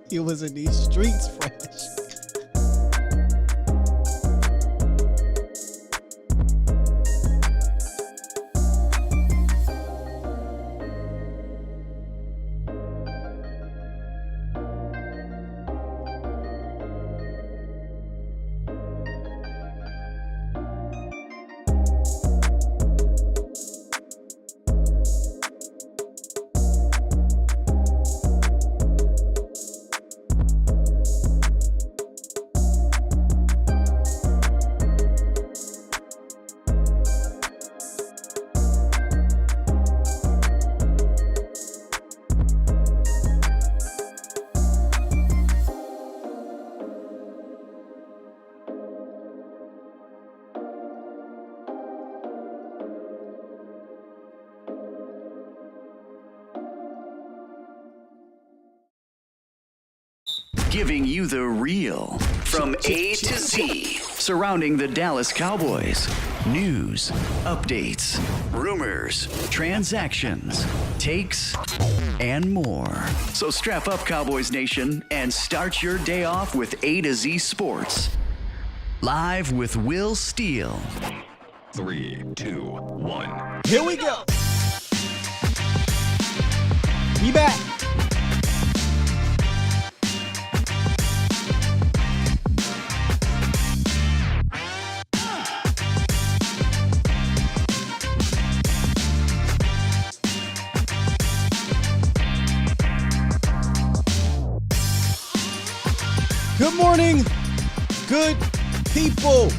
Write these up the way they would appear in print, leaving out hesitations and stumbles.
He was in these streets fresh. Giving you the real from A to Z surrounding the Dallas Cowboys. News, updates, rumors, transactions, takes, and more. So strap up, Cowboys Nation, and start your day off with A to Z Sports. Live with Will Steele. 3, 2, 1. Here we go. We back. Good morning, good people.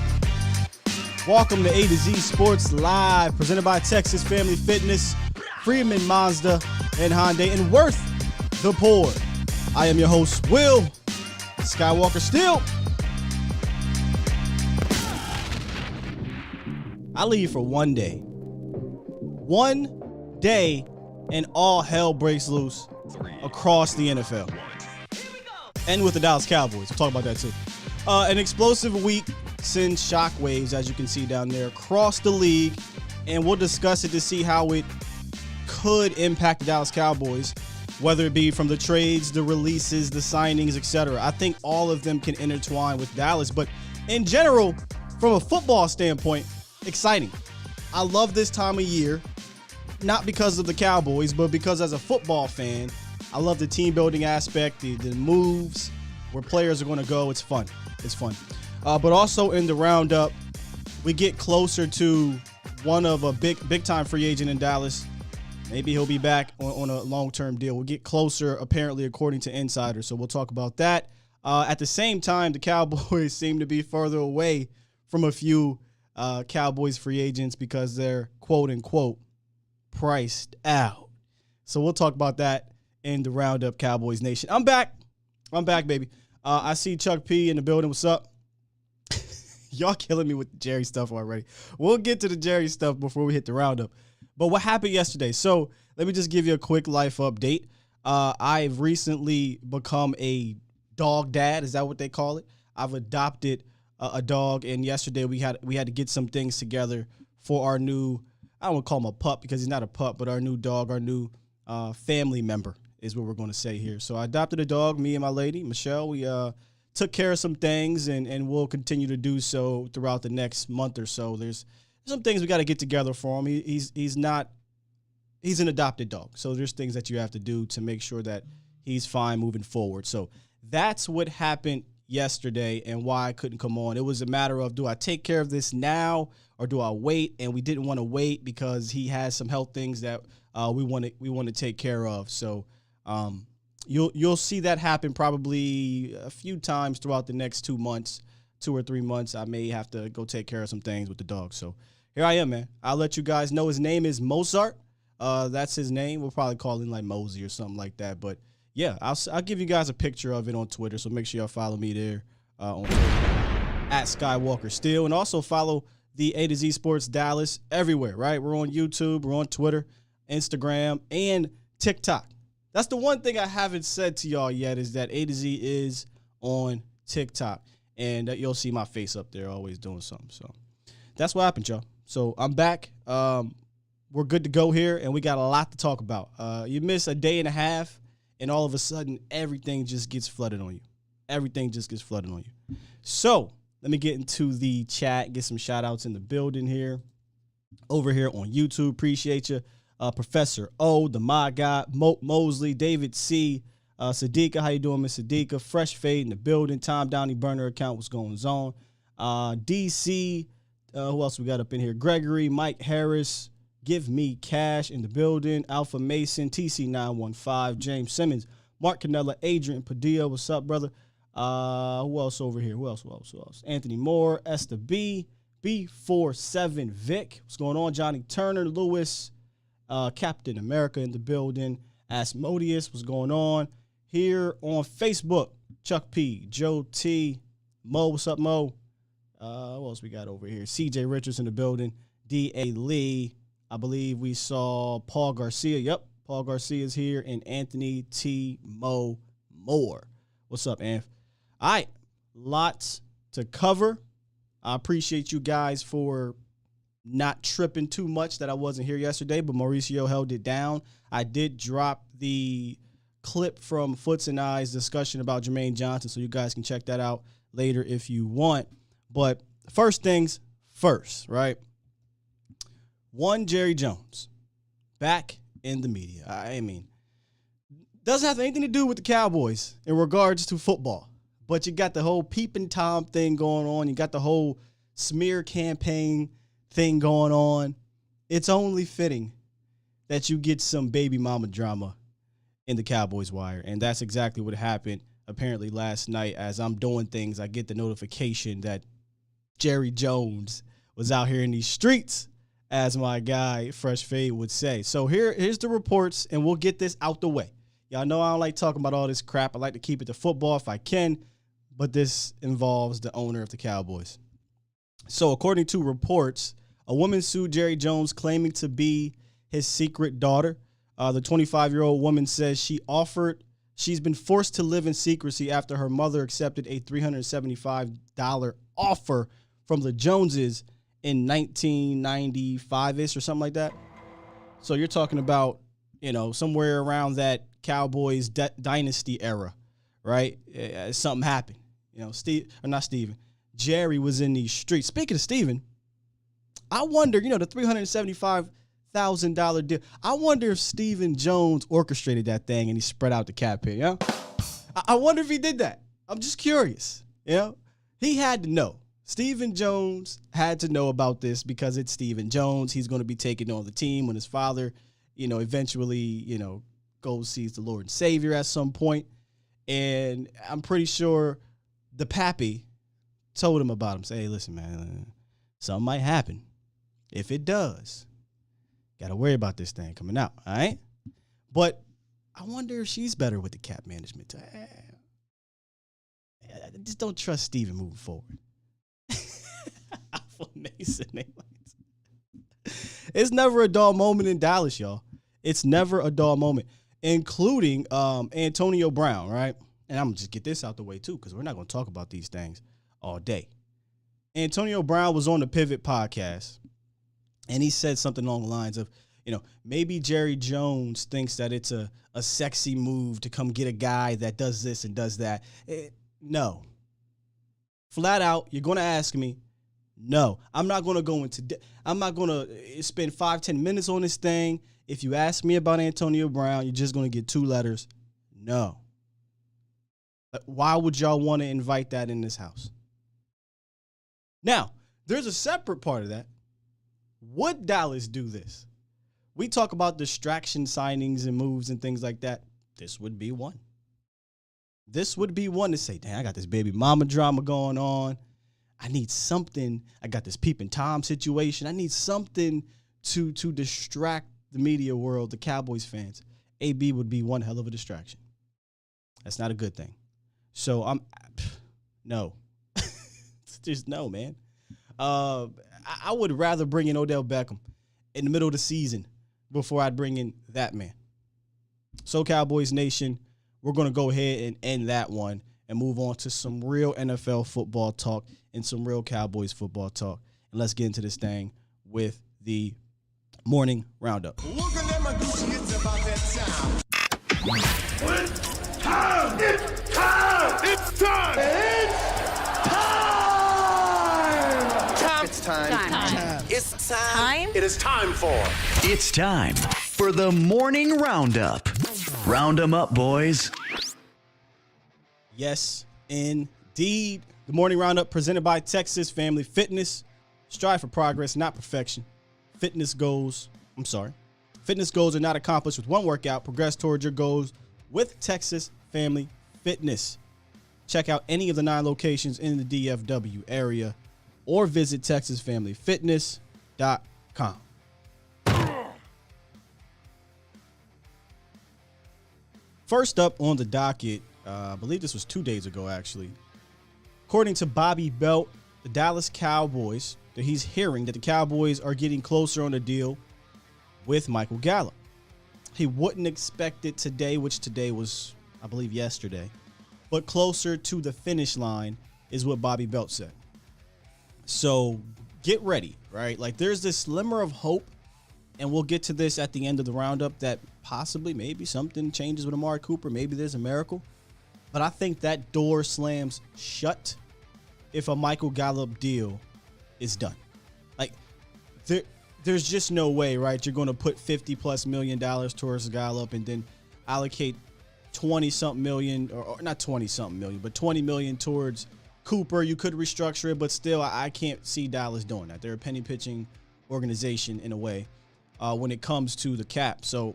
Welcome to A to Z Sports Live, presented by Texas Family Fitness, Freeman Mazda, and Hyundai, and Worth the Poor. I am your host, Will Skywalker Steele. I leave for one day. One day, and all hell breaks loose across the NFL. And with the Dallas Cowboys. We'll talk about that too. An explosive week sends shockwaves, as you can see down there, across the league. And we'll discuss it to see how it could impact the Dallas Cowboys, whether it be from the trades, the releases, the signings, etc. I think all of them can intertwine with Dallas. But in general, from a football standpoint, exciting. I love this time of year, not because of the Cowboys, but because as a football fan, I love the team building aspect, the moves, where players are going to go. It's fun. It's fun. But also in the roundup, we get closer to one of a big time free agent in Dallas. Maybe he'll be back on a long-term deal. We'll get closer, apparently, according to insiders. So we'll talk about that. At the same time, the Cowboys seem to be further away from a few Cowboys free agents because they're, quote unquote, priced out. So we'll talk about that in the Roundup, Cowboys Nation. I'm back, baby. I see Chuck P in the building. What's up? Y'all killing me with the Jerry stuff already. We'll get to the Jerry stuff before we hit the Roundup. But what happened yesterday? So let me just give you a quick life update. I've recently become a dog dad. Is that what they call it? I've adopted a dog, and yesterday we had to get some things together for our new, I don't want to call him a pup because he's not a pup, but our new dog, our new family member is what we're going to say here. So I adopted a dog, me and my lady, Michelle. We took care of some things, and we'll continue to do so throughout the next month or so. There's some things we got to get together for him. He's an adopted dog. So there's things that you have to do to make sure that he's fine moving forward. So that's what happened yesterday and why I couldn't come on. It was a matter of, do I take care of this now or do I wait? And we didn't want to wait because he has some health things that we want to take care of. So you'll see that happen probably a few times throughout the next 2 months, 2 or 3 months. I may have to go take care of some things with the dog. So here I am, man. I'll let you guys know. His name is Mozart. That's his name. We'll probably call him like Mosey or something like that. But yeah, I'll give you guys a picture of it on Twitter. So make sure y'all follow me there on Twitter at Skywalker Steele, and also follow the A to Z Sports Dallas everywhere. Right, we're on YouTube, we're on Twitter, Instagram, and TikTok. That's the one thing I haven't said to y'all yet is that A to Z is on TikTok, and you'll see my face up there always doing something. So that's what happened, y'all. So I'm back. we're good to go here, and we got a lot to talk about. You miss a day and a half, and all of a sudden, everything just gets flooded on you. Everything just gets flooded on you. So let me get into the chat, get some shout-outs in the building here. Over here on YouTube, appreciate you. Professor O, the My Guy, Mosley, David C., Sadiqa, how you doing, Miss Sadiqa? Fresh Fade in the building. Tom Downey burner account, what's going on? DC, who else we got up in here? Gregory, Mike Harris, Give Me Cash in the building. Alpha Mason, TC915, James Simmons, Mark Canella, Adrian Padilla, what's up, brother? Who else over here? Who else? Anthony Moore, Esther B, B47 Vic, what's going on? Johnny Turner, Lewis, Captain America in the building. Asmodeus, what's going on? Here on Facebook, Chuck P, Joe T, Mo, what's up, Mo? What else we got over here? CJ Richards in the building. D.A. Lee, I believe we saw Paul Garcia. Yep, Paul Garcia is here. And Anthony T. Mo Moore. What's up, Anth? All right, lots to cover. I appreciate you guys for not tripping too much that I wasn't here yesterday, but Mauricio held it down. I did drop the clip from Foots and I's discussion about Jermaine Johnson, so you guys can check that out later if you want. But first things first, right? One, Jerry Jones, back in the media. I mean, doesn't have anything to do with the Cowboys in regards to football, but you got the whole peeping Tom thing going on. You got the whole smear campaign thing going on. It's only fitting that you get some baby mama drama in the Cowboys wire, and that's exactly what happened apparently last night. As I'm doing things, I get the notification that Jerry Jones was out here in these streets, as my guy Fresh Fade would say. So here's the reports, and we'll get this out the way. Y'all know I don't like talking about all this crap. I like to keep it to football if I can, but this involves the owner of the Cowboys. So according to reports, a woman sued Jerry Jones claiming to be his secret daughter. The 25-year-old woman says she's been forced to live in secrecy after her mother accepted a $375 offer from the Joneses in 1995-ish or something like that. So you're talking about, somewhere around that Cowboys dynasty era, right? Something happened. Jerry was in these streets. Speaking of Steven, I wonder, the $375,000 deal. I wonder if Stephen Jones orchestrated that thing and he spread out the cap here, yeah? I wonder if he did that. I'm just curious, He had to know. Stephen Jones had to know about this because it's Stephen Jones. He's going to be taking on the team when his father, eventually, goes sees the Lord and Savior at some point. And I'm pretty sure the pappy told him about him. Say, hey, listen, man, something might happen. If it does, got to worry about this thing coming out, all right? But I wonder if she's better with the cap management. I just don't trust Steven moving forward. Alpha Mason. It's never a dull moment in Dallas, y'all. It's never a dull moment, including Antonio Brown, right? And I'm going to just get this out the way, too, because we're not going to talk about these things all day. Antonio Brown was on the Pivot podcast, and he said something along the lines of, maybe Jerry Jones thinks that it's a sexy move to come get a guy that does this and does that. No. Flat out, you're going to ask me, no. I'm not going to go into I'm not going to spend 5-10 minutes on this thing. If you ask me about Antonio Brown, you're just going to get 2 letters. No. Why would y'all want to invite that in this house? Now, there's a separate part of that. Would Dallas do this? We talk about distraction signings and moves and things like that. This would be one. This would be one to say, dang, I got this baby mama drama going on. I need something. I got this peeping Tom situation. I need something to distract the media world, the Cowboys fans. AB would be one hell of a distraction. That's not a good thing. So no. Just no, man. I would rather bring in Odell Beckham in the middle of the season before I'd bring in that man. So Cowboys Nation, we're going to go ahead and end that one and move on to some real NFL football talk and some real Cowboys football talk. And let's get into this thing with the morning roundup. Look at them, it's about that time. It's time! It's time! It's time! It's time! Time. It's time. It is time for... It's time for the morning roundup. Round 'em up, boys. Yes, indeed. The morning roundup presented by Texas Family Fitness. Strive for progress, not perfection. Fitness goals are not accomplished with one workout. Progress towards your goals with Texas Family Fitness. Check out any of the 9 locations in the DFW area or visit TexasFamilyFitness.com. First up on the docket, I believe this was 2 days ago, actually. According to Bobby Belt, the Dallas Cowboys, that he's hearing that the Cowboys are getting closer on a deal with Michael Gallup. He wouldn't expect it today, which today was, I believe, yesterday. But closer to the finish line is what Bobby Belt said. So get ready, right? Like there's this slimmer of hope, and we'll get to this at the end of the roundup, that possibly maybe something changes with Amari Cooper. Maybe there's a miracle. But I think that door slams shut if a Michael Gallup deal is done. Like there's just no way, right? You're going to put $50+ million towards Gallup and then allocate 20-something million, or not 20-something million, but 20 million towards Cooper. You could restructure it, but still, I can't see Dallas doing that. They're a penny pitching organization in a way when it comes to the cap. So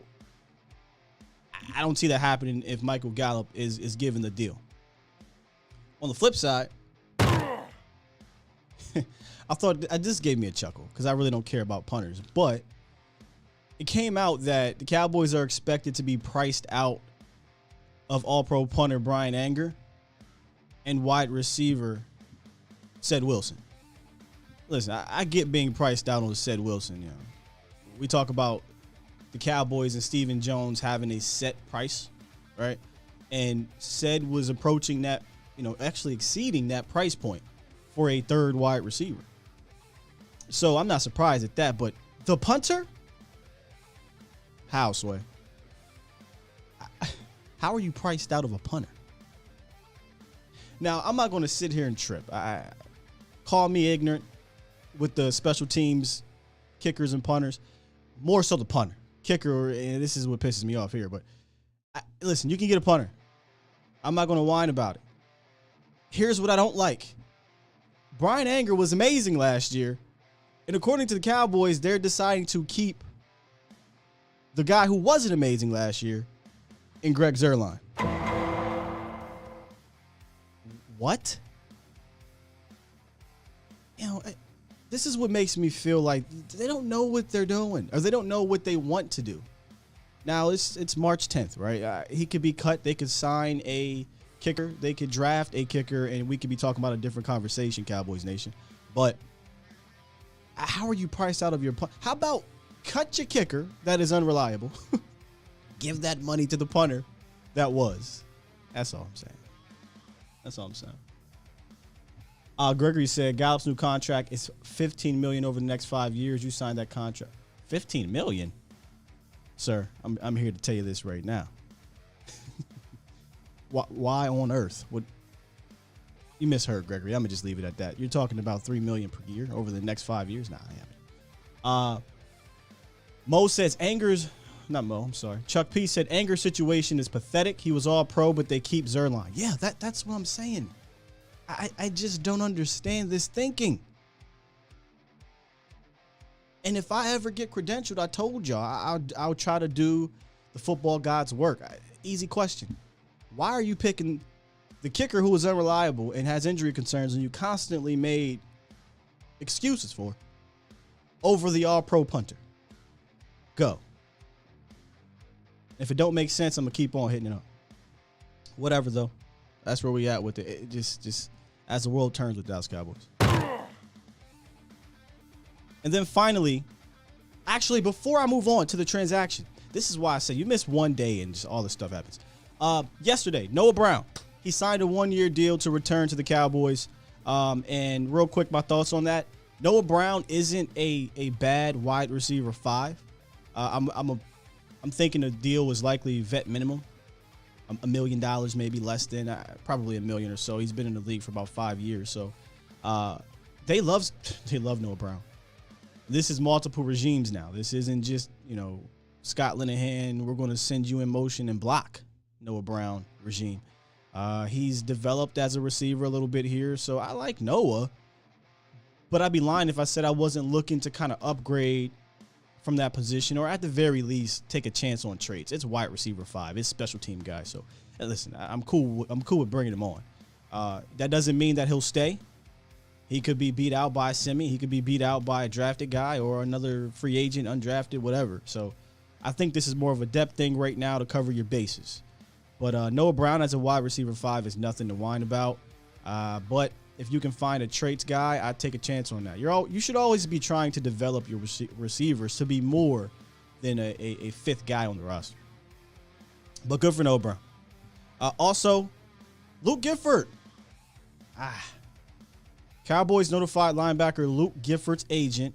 I don't see that happening if Michael Gallup is given the deal. On the flip side, I thought this gave me a chuckle because I really don't care about punters, but it came out that the Cowboys are expected to be priced out of All-Pro punter Brian Anger and wide receiver Ced Wilson. Listen, I get being priced out on Ced Wilson. You know, we talk about the Cowboys and Stephen Jones having a set price, right? And Ced was approaching that, actually exceeding that price point for a third wide receiver. So I'm not surprised at that, but the punter? How, Sway? How are you priced out of a punter? Now, I'm not going to sit here and trip. Call me ignorant with the special teams, kickers and punters. More so the punter. Kicker, and this is what pisses me off here, but listen, you can get a punter. I'm not going to whine about it. Here's what I don't like. Brian Anger was amazing last year, and according to the Cowboys, they're deciding to keep the guy who wasn't amazing last year in Greg Zuerlein. What? This is what makes me feel like they don't know what they're doing, or they don't know what they want to do. Now, it's March 10th, right? He could be cut. They could sign a kicker. They could draft a kicker, and we could be talking about a different conversation, Cowboys Nation. But how are you priced out of your punt? How about cut your kicker that is unreliable, give that money to the punter that was. That's all I'm saying. That's all I'm saying. Gregory said Gallup's new contract is $15 million over the next 5 years. You signed that contract. $15 million? Sir, I'm here to tell you this right now. Why on earth would you misheard, Gregory? I'm gonna just leave it at that. You're talking about $3 million per year over the next 5 years? Nah, I haven't. Mo says Chuck P said Anger's situation is pathetic. He was all pro, but they keep Zuerlein. Yeah, that's what I'm saying. I just don't understand this thinking. And if I ever get credentialed, I told y'all, I'll try to do the football god's work. Easy question. Why are you picking the kicker who is unreliable and has injury concerns and you constantly made excuses for over the all-pro punter? Go. If it don't make sense, I'm going to keep on hitting it up. Whatever, though. That's where we at with it. It just as the world turns with Dallas Cowboys. And then finally, actually, before I move on to the transaction, this is why I say you miss one day and just all this stuff happens. Yesterday, Noah Brown, he signed a 1-year deal to return to the Cowboys. And real quick, my thoughts on that. Noah Brown isn't a bad wide receiver 5. I'm thinking the deal was likely vet minimum, $1 million, maybe less than, probably $1 million or so. He's been in the league for about 5 years, so they love Noah Brown. This is multiple regimes now. This isn't just Scott Linehan. We're going to send you in motion and block Noah Brown regime. He's developed as a receiver a little bit here, so I like Noah. But I'd be lying if I said I wasn't looking to kind of upgrade from that position, or at the very least take a chance on trades. It's wide receiver 5. It's special team guy. So listen, I'm cool with bringing him on. That doesn't mean that he'll stay. He could be beat out by Simi. He could be beat out by a drafted guy or another free agent, undrafted, whatever. So I think this is more of a depth thing right now to cover your bases. But Noah Brown as a wide receiver 5 is nothing to whine about. But if you can find a traits guy, I'd take a chance on that. You should always be trying to develop your receivers to be more than a fifth guy on the roster. But good for Noah Brown. Also, Luke Gifford. Cowboys notified linebacker Luke Gifford's agent,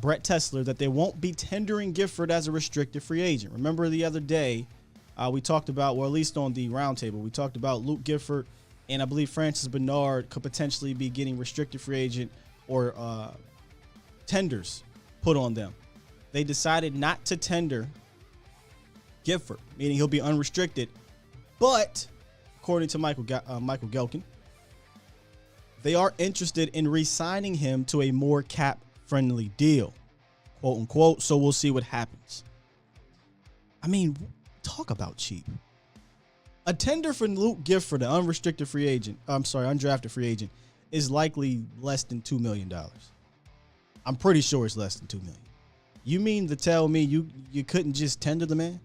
Brett Tesler, that they won't be tendering Gifford as a restricted free agent. Remember the other day, we talked about, well, at least on the roundtable, we talked about Luke Gifford, and I believe Francis Bernard could potentially be getting restricted free agent or tenders put on them. They decided not to tender Gifford, meaning he'll be unrestricted. But according to Michael Gelkin, they are interested in re-signing him to a more cap-friendly deal, quote unquote. So we'll see what happens. I mean, talk about cheap. A tender for Luke Gifford, an undrafted free agent, is likely less than $2 million. I'm pretty sure it's less than $2 million. You mean to tell me you couldn't just tender the man?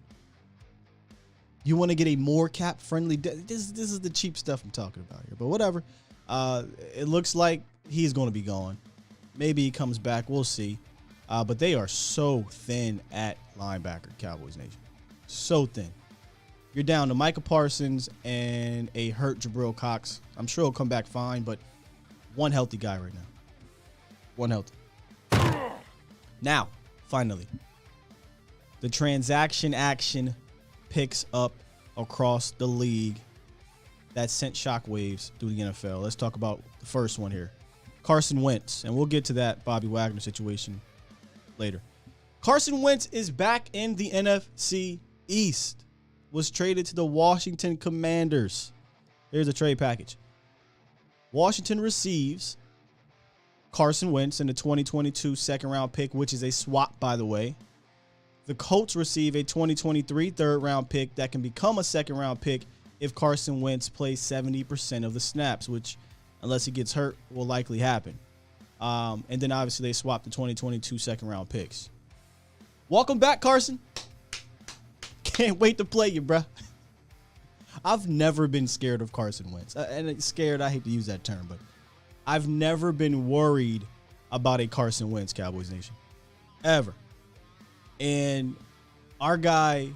You want to get a more cap-friendly this is the cheap stuff I'm talking about here, but whatever. It looks like he's going to be gone. Maybe he comes back. We'll see. But they are so thin at linebacker, Cowboys Nation. So thin. You're down to Micah Parsons and a hurt Jabril Cox. I'm sure he'll come back fine, but one healthy guy right now. One healthy. Now, finally, the transaction action picks up across the league that sent shockwaves through the NFL. Let's talk about the first one here. Carson Wentz, and we'll get to that Bobby Wagner situation later. Carson Wentz is back in the NFC East. Was traded to the Washington Commanders. Here's a trade package. Washington receives Carson Wentz and the 2022 second-round pick, which is a swap, by the way. The Colts receive a 2023 third-round pick that can become a second-round pick if Carson Wentz plays 70% of the snaps, which, unless he gets hurt, will likely happen. And then, obviously, they swap the 2022 second-round picks. Welcome back, Carson. Can't wait to play you, bro. I've never been scared of Carson Wentz. And scared, I hate to use that term, but I've never been worried about a Carson Wentz, Cowboys Nation. Ever. And our guy,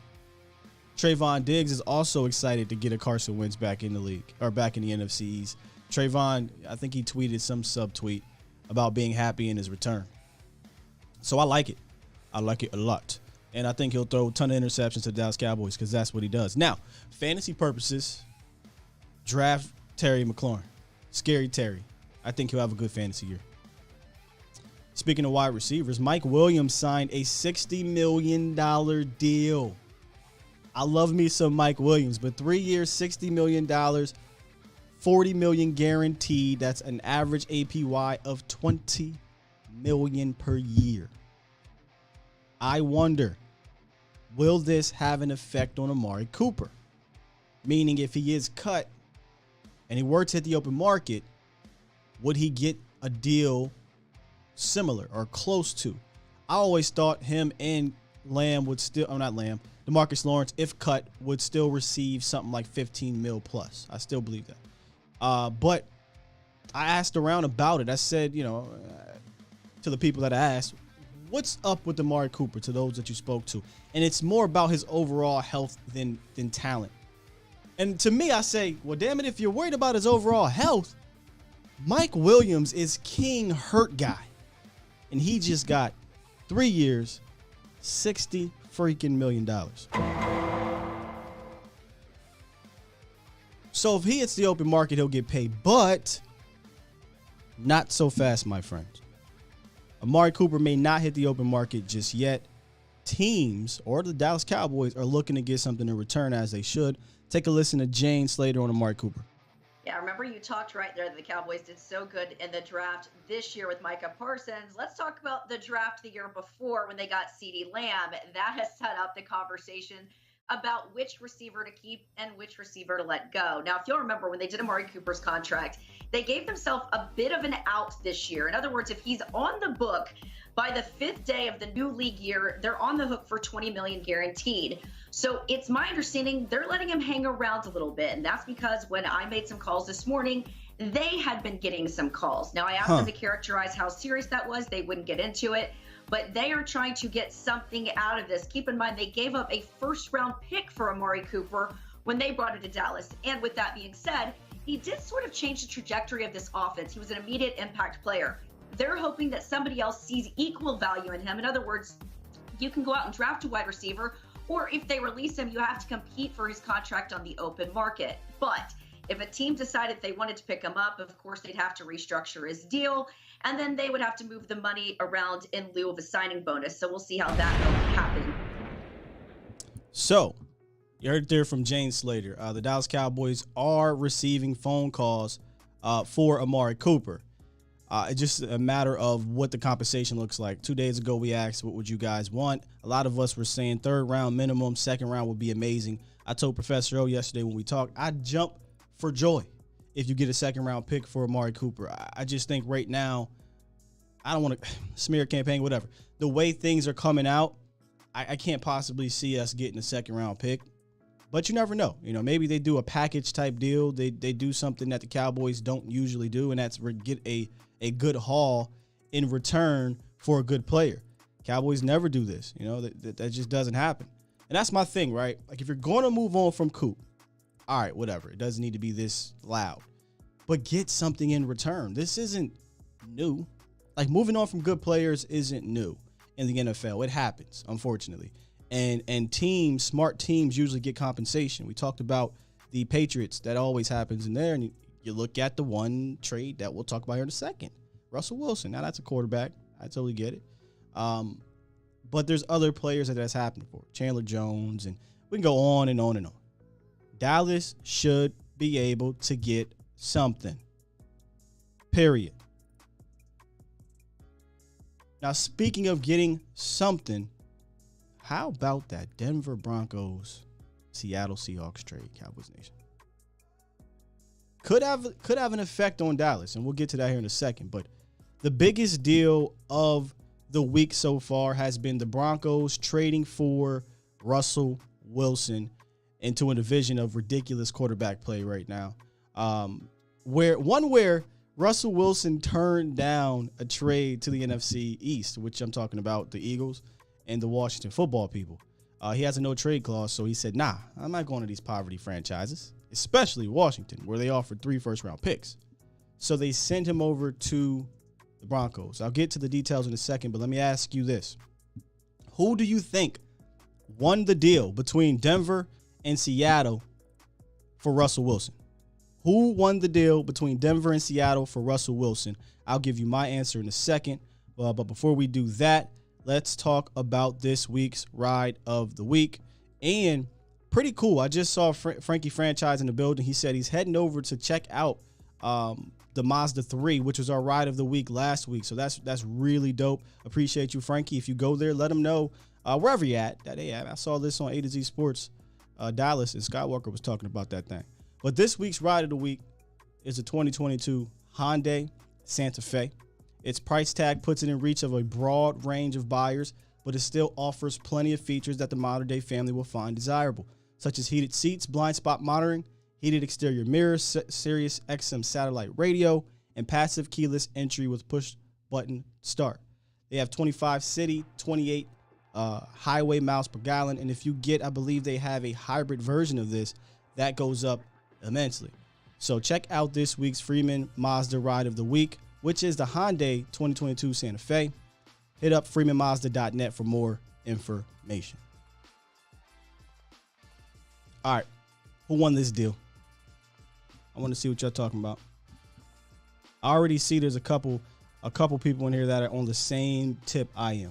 Trayvon Diggs, is also excited to get a Carson Wentz back in the league, or back in the NFC East. Trayvon, I think he tweeted some subtweet about being happy in his return. So I like it. I like it a lot. And I think he'll throw a ton of interceptions to the Dallas Cowboys because that's what he does. Now, fantasy purposes, draft Terry McLaurin. Scary Terry. I think he'll have a good fantasy year. Speaking of wide receivers, Mike Williams signed a $60 million deal. I love me some Mike Williams, but 3 years, $60 million, $40 million guaranteed. That's an average APY of $20 million per year. I wonder, will this have an effect on Amari Cooper? Meaning, if he is cut and he were to hit the open market, would he get a deal similar or close to? I always thought him and Lamb would still, DeMarcus Lawrence, if cut, would still receive something like 15 mil plus. I still believe that. But I asked around about it. I said, to the people that I asked, what's up with Amari Cooper, to those that you spoke to? And it's more about his overall health than talent. And to me, I say, well, damn it, if you're worried about his overall health, Mike Williams is king hurt guy. and he just got 3 years, $60 freaking million. So if he hits the open market, he'll get paid, but not so fast, my friends. Amari Cooper may not hit the open market just yet. Teams or the Dallas Cowboys are looking to get something in return, as they should. Take a listen to Jane Slater on Amari Cooper. Yeah, remember you talked right there that the Cowboys did so good in the draft this year with Micah Parsons. Let's talk about the draft the year before when they got CeeDee Lamb. That has set up the conversation about which receiver to keep and which receiver to let go. Now, if you'll remember, when they did Amari Cooper's contract, they gave themselves a bit of an out this year. In other words, if he's on the book by the 5th day of the new league year, they're on the hook for $20 million guaranteed. So it's my understanding they're letting him hang around a little bit. And that's because when I made some calls this morning, they had been getting some calls. Now, I asked them to characterize how serious that was. They wouldn't get into it. But they are trying to get something out of this. Keep in mind, they gave up a first-round pick for Amari Cooper when they brought it to Dallas. And with that being said, he did sort of change the trajectory of this offense. He was an immediate impact player. They're hoping that somebody else sees equal value in him. In other words, you can go out and draft a wide receiver, or if they release him, you have to compete for his contract on the open market. But if a team decided they wanted to pick him up, of course, they'd have to restructure his deal, and then they would have to move the money around in lieu of a signing bonus. So we'll see how that will happen. So you heard there from Jane Slater. The Dallas Cowboys are receiving phone calls for Amari Cooper. It's just a matter of what the compensation looks like. 2 days ago, we asked, what would you guys want? A lot of us were saying 3rd round minimum, 2nd round would be amazing. I told Professor O yesterday when we talked, I'd jump for joy if you get a 2nd round pick for Amari Cooper. I just think right now, I don't want to smear campaign, whatever. The way things are coming out, I can't possibly see us getting a 2nd round pick. But you never know. You know, maybe they do a package type deal. They do something that the Cowboys don't usually do, and that's get a good haul in return for a good player. Cowboys never do this. You know, that just doesn't happen. And that's my thing, right? Like, if you're going to move on from Coop, all right, whatever. It doesn't need to be this loud. But get something in return. This isn't new. Like, moving on from good players isn't new in the NFL. It happens, unfortunately. And teams, smart teams, usually get compensation. We talked about the Patriots. That always happens in there. And you look at the one trade that we'll talk about here in a second. Russell Wilson. Now, that's a quarterback. I totally get it. But there's other players that's happened for. Chandler Jones. And we can go on and on and on. Dallas should be able to get something. Period. Now, speaking of getting something, how about that Denver Broncos, Seattle Seahawks trade, Cowboys Nation? Could have an effect on Dallas, and we'll get to that here in a second. But the biggest deal of the week so far has been the Broncos trading for Russell Wilson into a division of ridiculous quarterback play right now. Where Russell Wilson turned down a trade to the NFC East, which I'm talking about the Eagles and the Washington football people. He has a no-trade clause, so he said, nah, I'm not going to these poverty franchises, especially Washington, where they offered 3 first-round picks. So they sent him over to the Broncos. I'll get to the details in a second, but let me ask you this. Who do you think won the deal between Denver and Seattle for Russell Wilson? Who won the deal between Denver and Seattle for Russell Wilson? I'll give you my answer in a second. But before we do that, let's talk about this week's Ride of the Week. And pretty cool. I just saw Frankie Franchise in the building. He said he's heading over to check out the Mazda 3, which was our Ride of the Week last week. So that's really dope. Appreciate you, Frankie. If you go there, let him know wherever you're at. I saw this on A to Z Sports Dallas, and Skywalker was talking about that thing. But this week's Ride of the Week is a 2022 Hyundai Santa Fe. Its price tag puts it in reach of a broad range of buyers, but it still offers plenty of features that the modern-day family will find desirable, such as heated seats, blind spot monitoring, heated exterior mirrors, Sirius XM satellite radio, and passive keyless entry with push-button start. They have 25 city, 28 highway miles per gallon, and if you get, I believe they have a hybrid version of this, that goes up immensely. So check out this week's Freeman Mazda Ride of the Week, which is the Hyundai 2022 Santa Fe. hit up freemanmazda.net for more information. All right, who won this deal? I want to see what y'all talking about. I already see there's a couple people in here that are on the same tip I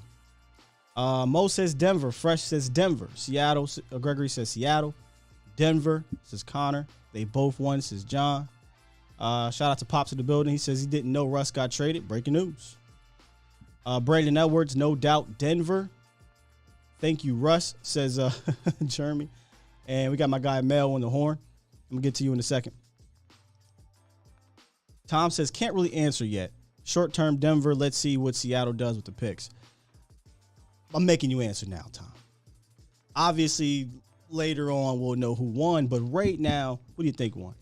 am. Mo says Denver. Fresh says Denver. Seattle. Gregory says Seattle. Denver says Connor. They both won, says John. Shout out to Pops in the building. He says he didn't know Russ got traded. Breaking news. Brandon Edwards, no doubt Denver. Thank you, Russ, says Jeremy. And we got my guy Mel on the horn. I'm going to get to you in a second. Tom says, can't really answer yet. Short-term Denver. Let's see what Seattle does with the picks. I'm making you answer now, Tom. Obviously, later on, we'll know who won. But right now, what do you think won?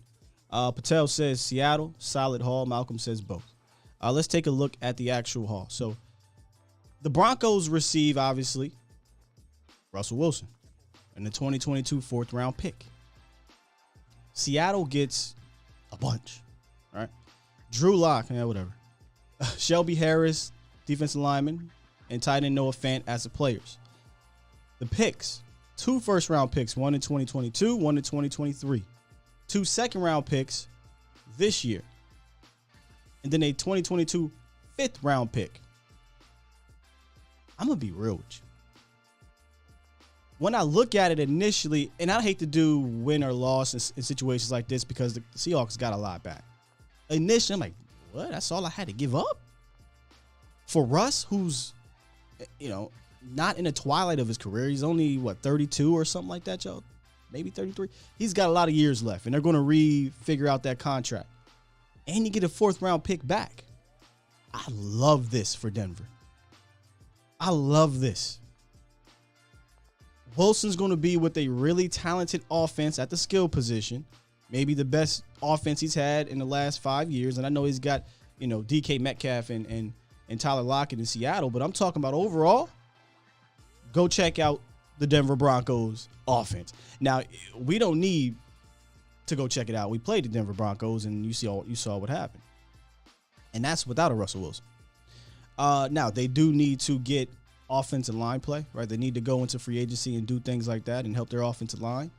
Patel says Seattle. Solid haul. Malcolm says both. Let's take a look at the actual haul. So, the Broncos receive, obviously, Russell Wilson and the 2022 fourth-round pick. Seattle gets a bunch, right? Drew Lock, whatever. Shelby Harris, defensive lineman, and tight end Noah Fant as the players. The picks, 2 first-round picks, one in 2022, one in 2023. 2 second-round picks this year. And then a 2022 fifth-round pick. I'm going to be real with you. When I look at it initially, and I hate to do win or loss in situations like this because the Seahawks got a lot back. Initially, I'm like, what? That's all I had to give up? For Russ, who's, not in the twilight of his career. He's only, 32 or something like that, y'all? Maybe 33. He's got a lot of years left, and they're going to figure out that contract. And you get a fourth-round pick back. I love this for Denver. I love this. Wilson's going to be with a really talented offense at the skill position. Maybe the best offense he's had in the last 5 years. And I know he's got, DK Metcalf and Tyler Lockett in Seattle. But I'm talking about overall, go check out the Denver Broncos offense. Now, we don't need to go check it out. We played the Denver Broncos, and you saw what happened. And that's without a Russell Wilson. Now, they do need to get offensive line play, right? They need to go into free agency and do things like that and help their offensive line.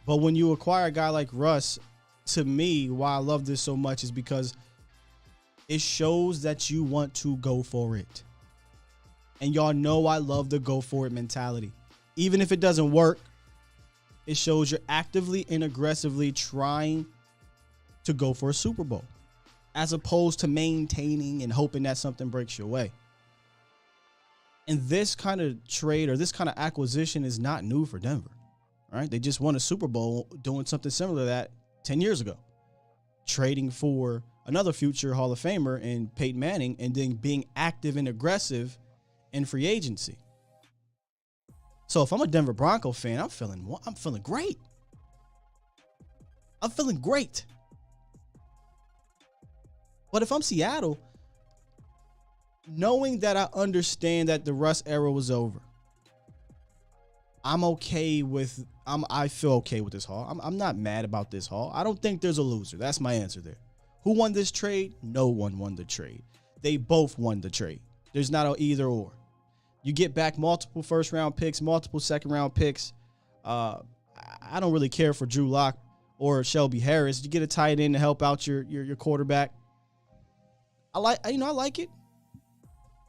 But when you acquire a guy like Russ, to me, why I love this so much is because it shows that you want to go for it. And y'all know I love the go for it mentality. Even if it doesn't work, it shows you're actively and aggressively trying to go for a Super Bowl, as opposed to maintaining and hoping that something breaks your way. And this kind of trade or this kind of acquisition is not new for Denver, right? They just won a Super Bowl doing something similar to that 10 years ago, trading for another future Hall of Famer in Peyton Manning and then being active and aggressive in free agency. So if I'm a Denver Bronco fan, I'm feeling great. I'm feeling great. But if I'm Seattle, knowing that I understand that the Russ era was over, I feel okay with this haul. I'm not mad about this haul. I don't think there's a loser. That's my answer there. Who won this trade? No one won the trade. They both won the trade. There's not an either or. You get back multiple first-round picks, multiple second-round picks. I don't really care for Drew Lock or Shelby Harris. You get a tight end to help out your quarterback. I like it.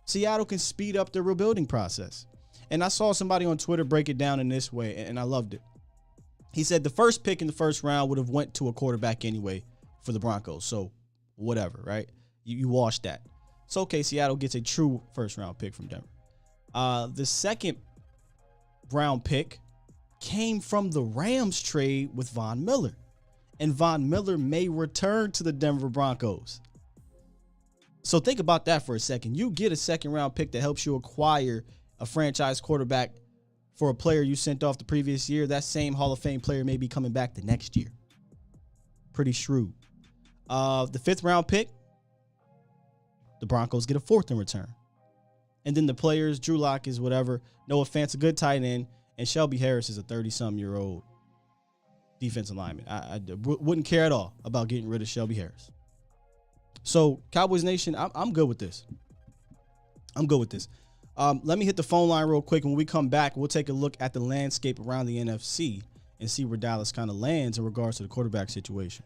Seattle can speed up the rebuilding process. And I saw somebody on Twitter break it down in this way, and I loved it. He said the first pick in the first round would have went to a quarterback anyway for the Broncos. So whatever, right? You wash that. It's okay. Seattle gets a true first-round pick from Denver. The second round pick came from the Rams trade with Von Miller. And Von Miller may return to the Denver Broncos. So think about that for a second. You get a second-round pick that helps you acquire a franchise quarterback for a player you sent off the previous year. That same Hall of Fame player may be coming back the next year. Pretty shrewd. The fifth-round pick, the Broncos get a fourth in return. And then the players, Drew Lock is whatever. Noah Fant's a good tight end. And Shelby Harris is a 30-something-year-old defensive lineman. I wouldn't care at all about getting rid of Shelby Harris. So, Cowboys Nation, I'm good with this. Let me hit the phone line real quick. When we come back, we'll take a look at the landscape around the NFC and see where Dallas kind of lands in regards to the quarterback situation.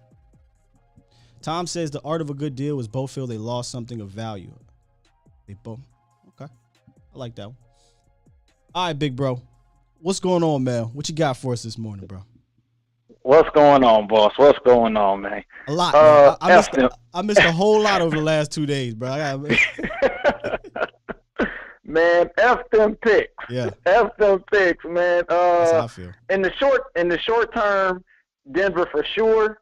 Tom says the art of a good deal is both feel they lost something of value. They both. Okay. I like that one. All right, big bro. What's going on, Mel? What you got for us this morning, bro? What's going on, boss? What's going on, man? A lot, man. I missed a whole lot over the last 2 days, bro. Man, F them picks. Yeah. F them picks, man. That's how I feel. In the short term, Denver for sure.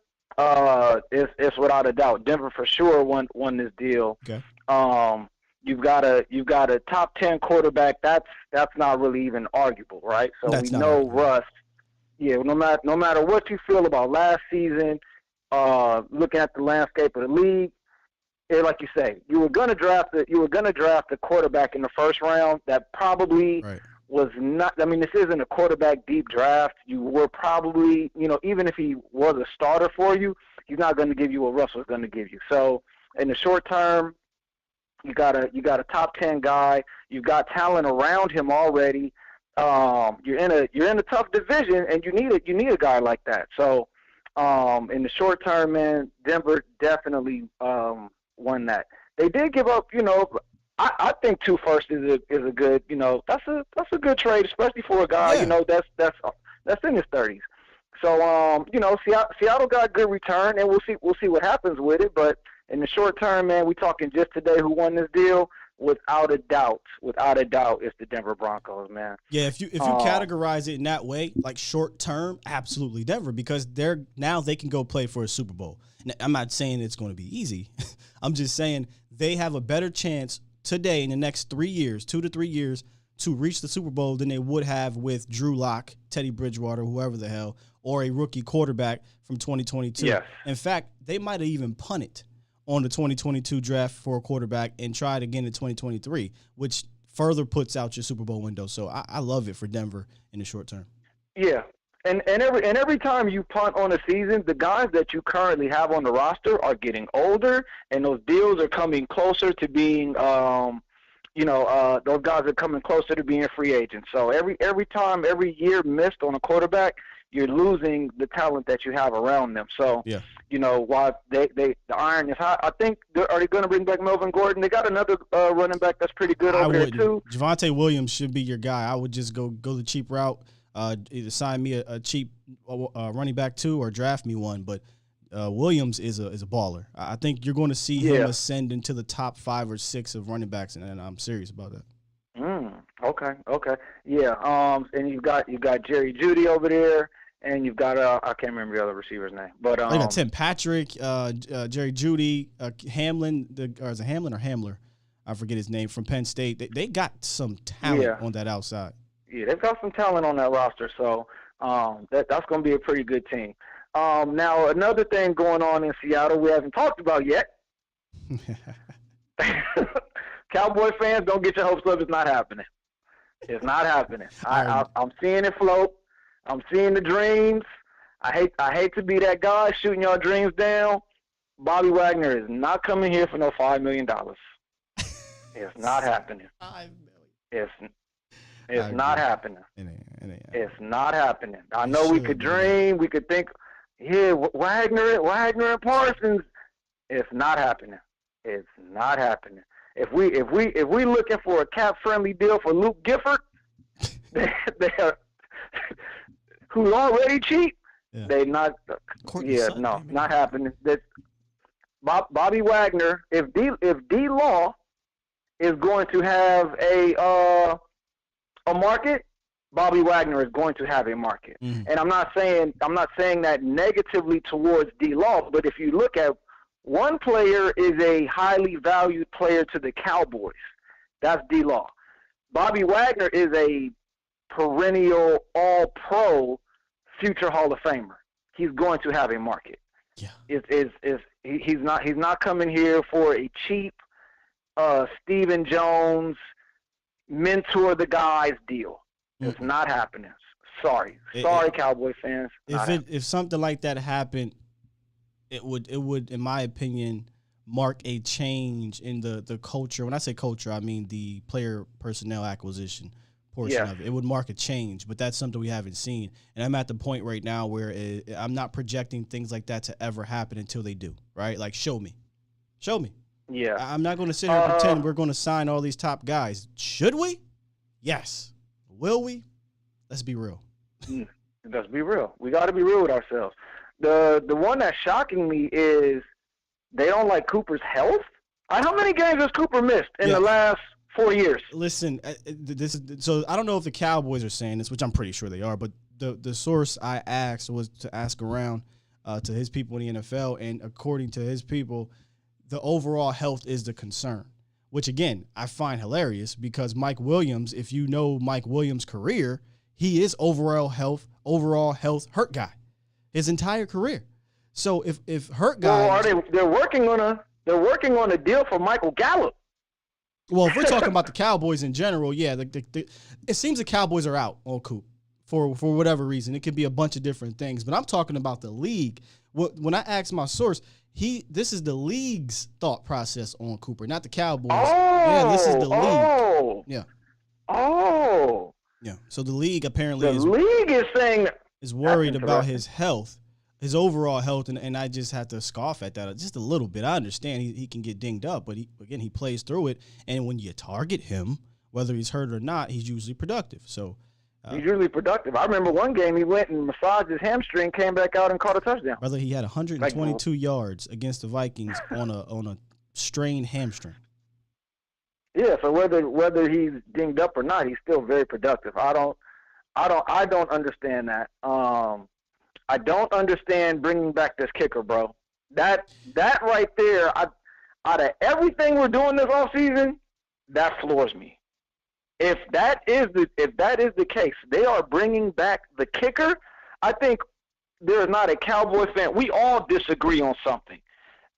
It's without a doubt. Denver for sure won this deal. Okay. You've got a top 10 quarterback. That's not really even arguable, right? So we know arguable. Russ. Yeah, no matter what you feel about last season, looking at the landscape of the league, like you say, you were gonna draft a quarterback in the first round that probably was not. I mean, this isn't a quarterback deep draft. You were probably, even if he was a starter for you, he's not going to give you what Russ was going to give you. So in the short term, you got a top 10 guy. You've got talent around him already. You're in a tough division, and you need a guy like that. So in the short term, man, Denver definitely won that. They did give up, I think 2 firsts is a good, that's a good trade, especially for a guy, that's in his 30s. So Seattle got good return, and we'll see what happens with it. But in the short term, man, we talking just today who won this deal. Without a doubt, it's the Denver Broncos, man. Yeah, if you categorize it in that way, like short term, absolutely Denver, because they can go play for a Super Bowl. Now, I'm not saying it's going to be easy. I'm just saying they have a better chance today in the next 3 years, 2 to 3 years, to reach the Super Bowl than they would have with Drew Lock, Teddy Bridgewater, whoever the hell, or a rookie quarterback from 2022. Yes. In fact, they might have even punted on the 2022 draft for a quarterback and tried again in 2023, which further puts out your Super Bowl window. So I love it for Denver in the short term. Yeah. And every time you punt on a season, the guys that you currently have on the roster are getting older, and those deals are coming closer to being, those guys are coming closer to being free agents. So every year missed on a quarterback, you're losing the talent that you have around them. So, yeah. While the iron is hot, I think are they going to bring back Melvin Gordon? They got another running back that's pretty good over there too. Javonte Williams should be your guy. I would just go the cheap route. Either sign me a cheap running back 2 or draft me one. But Williams is a baller. I think you're going to see him ascend into the top 5 or 6 of running backs, and I'm serious about that. Okay. Yeah. And you've got Jerry Jeudy over there. And you've got I can't remember the other receiver's name, but you got Tim Patrick, Jerry Jeudy, Hamlin. Is it Hamlin or Hamler? I forget his name, from Penn State. They got some talent on that outside. Yeah, they've got some talent on that roster, so that's going to be a pretty good team. Now another thing going on in Seattle we haven't talked about yet. Cowboy fans, don't get your hopes up. It's not happening. It's not happening. I'm seeing it float. I'm seeing the dreams. I hate to be that guy shooting y'all dreams down. Bobby Wagner is not coming here for no $5 million. It's not happening. It's not happening. It's not happening. I know we could dream. We could think, Wagner and Parsons. It's not happening. It's not happening. If we looking for a cap friendly deal for Luke Gifford, they're who's already cheap, they not. Not happening. That Bobby Wagner, if D Law is going to have a market, Bobby Wagner is going to have a market. Mm-hmm. And I'm not saying that negatively towards D Law, but if you look at one player is a highly valued player to the Cowboys, that's D Law. Bobby Wagner is a perennial all-pro future Hall of Famer. He's going to have a market. Yeah. He's not coming here for a cheap Stephen Jones mentor the guys deal. It's not happening. Sorry, Cowboy fans. If something like that happened, it would, in my opinion, mark a change in the culture. When I say culture, I mean the player personnel acquisition portion of it. It would mark a change, but that's something we haven't seen. And I'm at the point right now where I'm not projecting things like that to ever happen until they do, right? Like, show me. Yeah. I'm not going to sit here and pretend we're going to sign all these top guys. Should we? Yes. Will we? Let's be real. Let's be real. We got to be real with ourselves. The one that's shocking me is they don't like Cooper's health. How many games has Cooper missed in the last 4 years? Listen, so I don't know if the Cowboys are saying this, which I'm pretty sure they are, but the source I asked was to ask around to his people in the NFL, and according to his people, the overall health is the concern, which, again, I find hilarious because Mike Williams, if you know Mike Williams' career, he is overall health hurt guy his entire career. So if hurt guy, they're working on a deal for Michael Gallup. Well, if we're talking about the Cowboys in general, yeah, it seems the Cowboys are out on Coop for whatever reason. It could be a bunch of different things, but I'm talking about the league. When I asked my source, this is the league's thought process on Cooper, not the Cowboys. This is the league. Yeah. So the league apparently is worried about his health, his overall health, and I just have to scoff at that just a little bit. I understand he can get dinged up, but he plays through it, and when you target him, whether he's hurt or not, he's usually productive. So he's usually productive. I remember one game he went and massaged his hamstring, came back out and caught a touchdown. Brother, he had 122 yards against the Vikings on a strained hamstring. Yeah, so whether he's dinged up or not, he's still very productive. I don't understand that. I don't understand bringing back this kicker, bro. That right there, out of everything we're doing this offseason, that floors me. If that is the case, they are bringing back the kicker. I think there is not a Cowboy fan. We all disagree on something.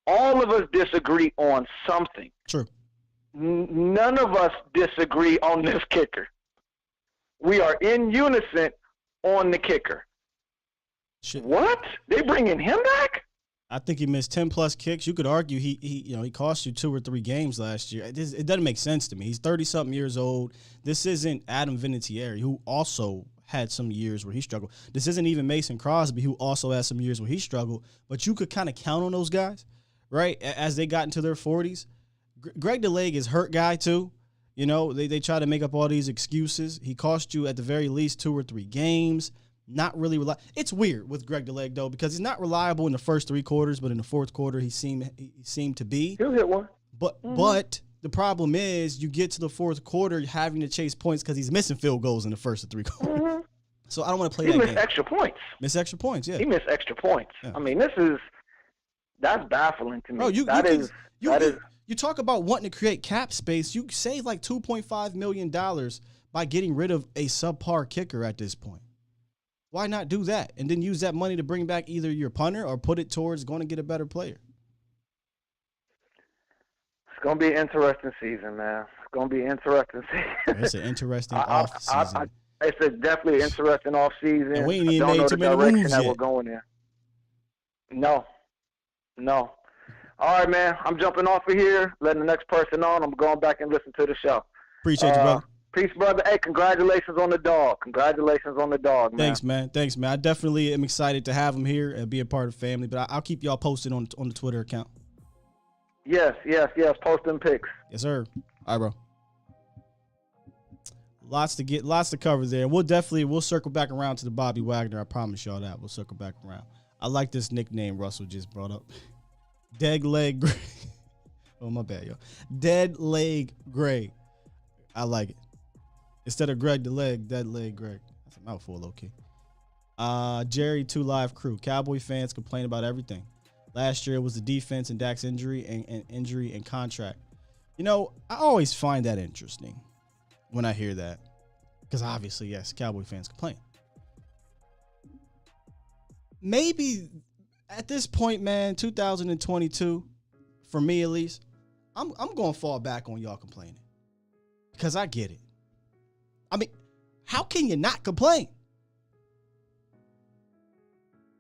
All of us disagree on something. True. None of us disagree on this kicker. We are in unison on the kicker. Shit. What? They bringing him back? I think he missed 10+ kicks. You could argue he cost you 2 or 3 games last year. It doesn't make sense to me. He's 30-something years old. This isn't Adam Vinatieri, who also had some years where he struggled. This isn't even Mason Crosby, who also had some years where he struggled. But you could kind of count on those guys, right, as they got into their 40s. Greg DeLeg is hurt guy, too. You know, they try to make up all these excuses. He cost you at the very least 2 or 3 games. Not really reliable. It's weird with Greg DeLeg, though, because he's not reliable in the first 3 quarters, but in the fourth quarter he seemed to be. He'll hit one. But the problem is you get to the fourth quarter having to chase points because he's missing field goals in the first 3 quarters. Mm-hmm. So I don't want to play that game. He missed extra points. Miss extra points, yeah. He missed extra points. Yeah. I mean, that's baffling to me. Bro, you talk about wanting to create cap space. You save like $2.5 million by getting rid of a subpar kicker at this point. Why not do that and then use that money to bring back either your punter or put it towards going to get a better player? It's going to be an interesting season, man. It's going to be an interesting season. It's an interesting off season. It's definitely an interesting off season. And we ain't even made too many moves yet. We're going in. No. All right, man. I'm jumping off of here, letting the next person on. I'm going back and listen to the show. Appreciate you, brother. Peace, brother. Hey, congratulations on the dog. Man. Thanks, man. I definitely am excited to have him here and be a part of the family, but I'll keep y'all posted on the Twitter account. Yes. Post them pics. Yes, sir. All right, bro. Lots to cover there. We'll circle back around to the Bobby Wagner. I promise y'all that. We'll circle back around. I like this nickname Russell just brought up. Dead Leg Gray. Oh, my bad, yo. Dead Leg Gray. I like it. Instead of Greg the Leg, Dead Leg Greg. That's a mouthful, low-key. Jerry 2 Live Crew. Cowboy fans complain about everything. Last year it was the defense and Dak's injury and contract. You know, I always find that interesting when I hear that. Because obviously, yes, Cowboy fans complain. Maybe at this point, man, 2022, for me at least, I'm going to fall back on y'all complaining. Because I get it. I mean, how can you not complain?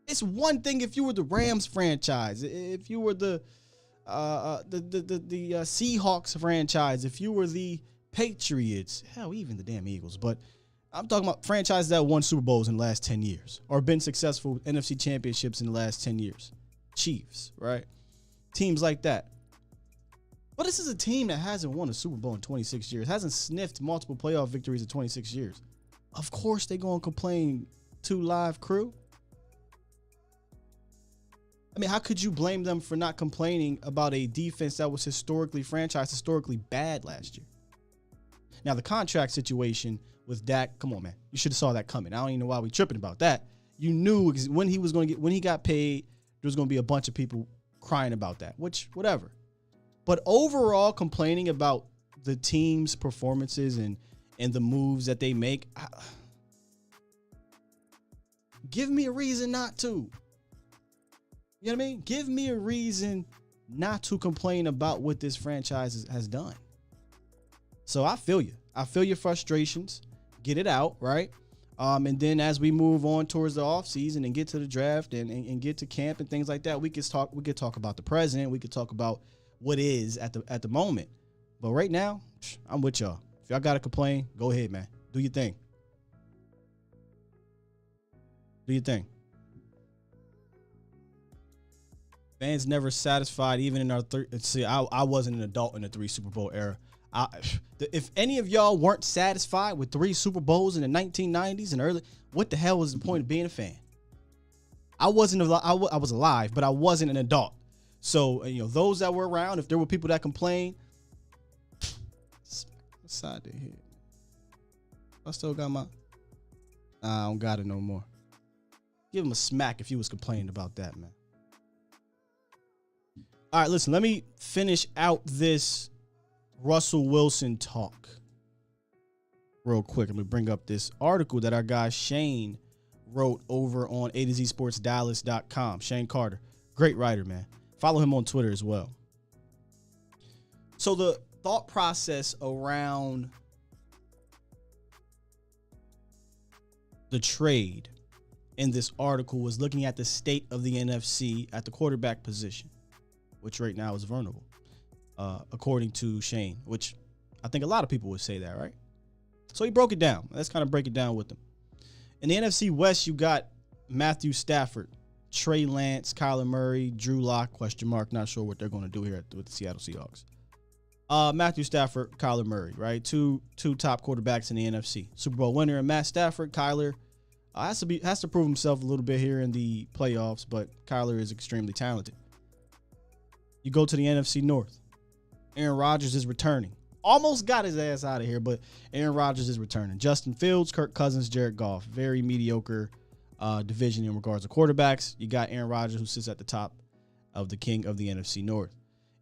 It's one thing if you were the Rams franchise, if you were the Seahawks franchise, if you were the Patriots, hell, even the damn Eagles, but I'm talking about franchises that won Super Bowls in the last 10 years or been successful with NFC championships in the last 10 years. Chiefs, right? Teams like that. But this is a team that hasn't won a Super Bowl in 26 years, hasn't sniffed multiple playoff victories in 26 years. Of course they going to complain to live crew. I mean, how could you blame them for not complaining about a defense that was historically bad last year? Now, the contract situation with Dak, come on, man. You should have saw that coming. I don't even know why we tripping about that. You knew when he got paid, there was going to be a bunch of people crying about that, which, whatever. But overall, complaining about the team's performances and the moves that they make, give me a reason not to. You know what I mean? Give me a reason not to complain about what this franchise has done. So I feel you. I feel your frustrations. Get it out, right? And then as we move on towards the offseason and get to the draft and get to camp and things like that, we could talk about the president. We could talk about what is at the moment. But right now, I'm with y'all. If y'all got to complain, go ahead, man. Do your thing. Do your thing. Fans never satisfied, even in our I wasn't an adult in the 3 Super Bowl era. If any of y'all weren't satisfied with 3 Super Bowls in the 1990s and early, what the hell was the point of being a fan? I was alive, but I wasn't an adult. So, those that were around, if there were people that complained, what side they hit? I still got my, I don't got it no more. Give him a smack if you was complaining about that, man. All right, listen, let me finish out this Russell Wilson talk real quick. I'm going to bring up this article that our guy Shane wrote over on A2ZSportsDallas.com. Shane Carter, great writer, man. Follow him on Twitter as well. So the thought process around the trade in this article was looking at the state of the NFC at the quarterback position, which right now is vulnerable, according to Shane, which I think a lot of people would say that, right? So he broke it down. Let's kind of break it down with him. In the NFC West, you got Matthew Stafford, Trey Lance, Kyler Murray, Drew Lock, ? Not sure what they're going to do here with the Seattle Seahawks. Matthew Stafford, Kyler Murray, right? Two top quarterbacks in the NFC. Super Bowl winner and Matt Stafford. Kyler has to prove himself a little bit here in the playoffs, but Kyler is extremely talented. You go to the NFC North. Aaron Rodgers is returning. Almost got his ass out of here, but Aaron Rodgers is returning. Justin Fields, Kirk Cousins, Jared Goff. Very mediocre division in regards to quarterbacks. You got Aaron Rodgers, who sits at the top of the king of the NFC North.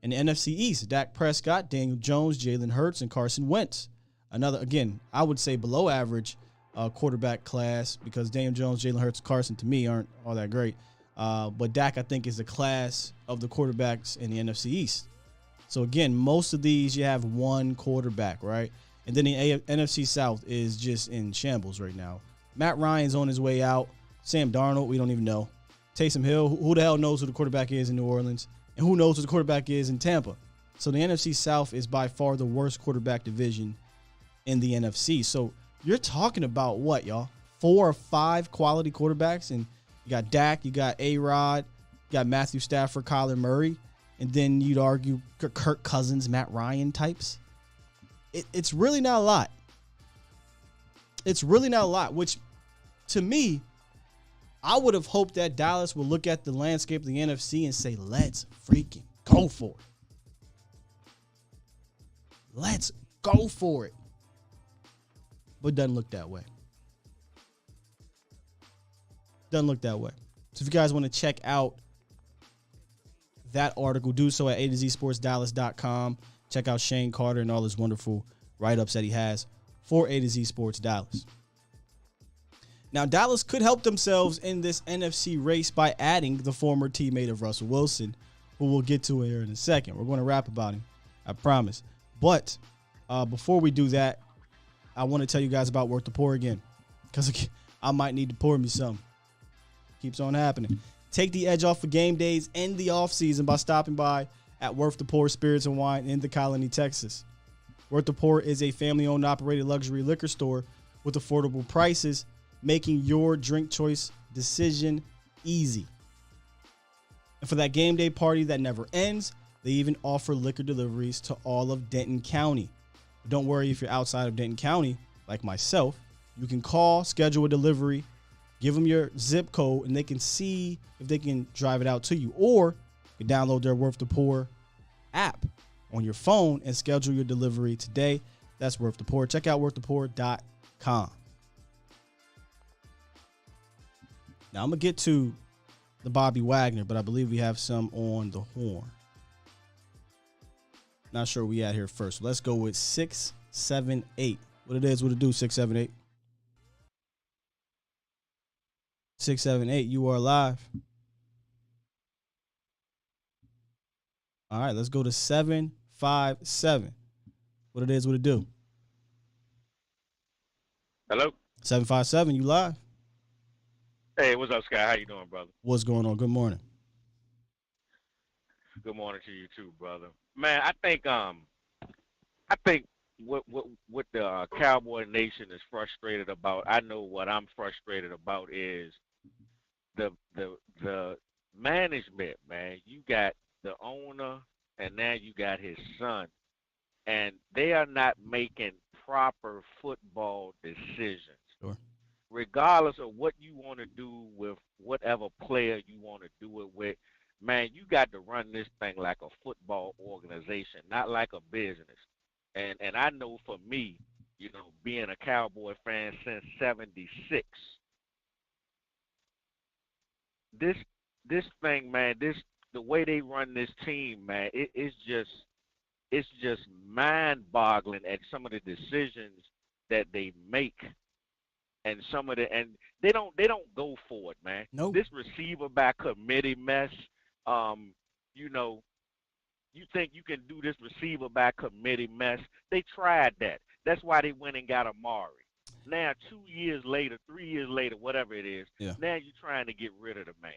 In the NFC East, Dak Prescott, Daniel Jones, Jalen Hurts, and Carson Wentz. Another, again, I would say below average quarterback class, because Daniel Jones, Jalen Hurts, Carson, to me, aren't all that great. But Dak, I think, is the class of the quarterbacks in the NFC East. So, again, most of these, you have one quarterback, right? And then the NFC South is just in shambles right now. Matt Ryan's on his way out. Sam Darnold, we don't even know. Taysom Hill, who the hell knows who the quarterback is in New Orleans? And who knows who the quarterback is in Tampa? So the NFC South is by far the worst quarterback division in the NFC. So you're talking about what, y'all? 4 or 5 quality quarterbacks. And you got Dak, you got A-Rod, you got Matthew Stafford, Kyler Murray. And then you'd argue Kirk Cousins, Matt Ryan types. It's really not a lot. It's really not a lot, which to me, I would have hoped that Dallas would look at the landscape of the NFC and say, let's freaking go for it. Let's go for it. But it doesn't look that way. Doesn't look that way. So if you guys want to check out that article, do so at A2ZSportsDallas.com. Check out Shane Carter and all his wonderful write-ups that he has for A2Z Sports Dallas. Now, Dallas could help themselves in this NFC race by adding the former teammate of Russell Wilson, who we'll get to here in a second. We're going to rap about him, I promise. But before we do that, I want to tell you guys about Worth the Pour again, because I might need to pour me some. Keeps on happening. Take the edge off for game days and the offseason by stopping by at Worth the Pour Spirits and Wine in the Colony, Texas. Worth the Pour is a family-owned and operated luxury liquor store with affordable prices, making your drink choice decision easy. And for that game day party that never ends, they even offer liquor deliveries to all of Denton County. But don't worry if you're outside of Denton County, like myself. You can call, schedule a delivery, give them your zip code, and they can see if they can drive it out to you. Or you can download their Worth the Pour app on your phone and schedule your delivery today. That's Worth the Pour. Check out worththepour.com. Now, I'm going to get to the Bobby Wagner, but I believe we have some on the horn. Not sure we at here first. Let's go with 678. What it is, what it do, 678. 678, you are live. All right, let's go to 757. What it is, what it do. Hello? 757, you live. Hey, what's up, Sky? How you doing, brother? What's going on? Good morning. Good morning to you too, brother. Man, I think what the Cowboy Nation is frustrated about. I know what I'm frustrated about is the management, man. You got the owner, and now you got his son, and they are not making proper football decisions. Sure. Regardless of what you want to do with whatever player you want to do it with, man, you got to run this thing like a football organization, not like a business. And I know for me, you know, being a Cowboy fan since '76, this thing, man, the way they run this team, man, it's just mind-boggling at some of the decisions that they make. And they don't go for it, man. Nope. This receiver by committee mess, you know, you think you can do this receiver by committee mess? They tried that. That's why they went and got Amari. Now 2 years later, 3 years later, whatever it is, now you're trying to get rid of the man.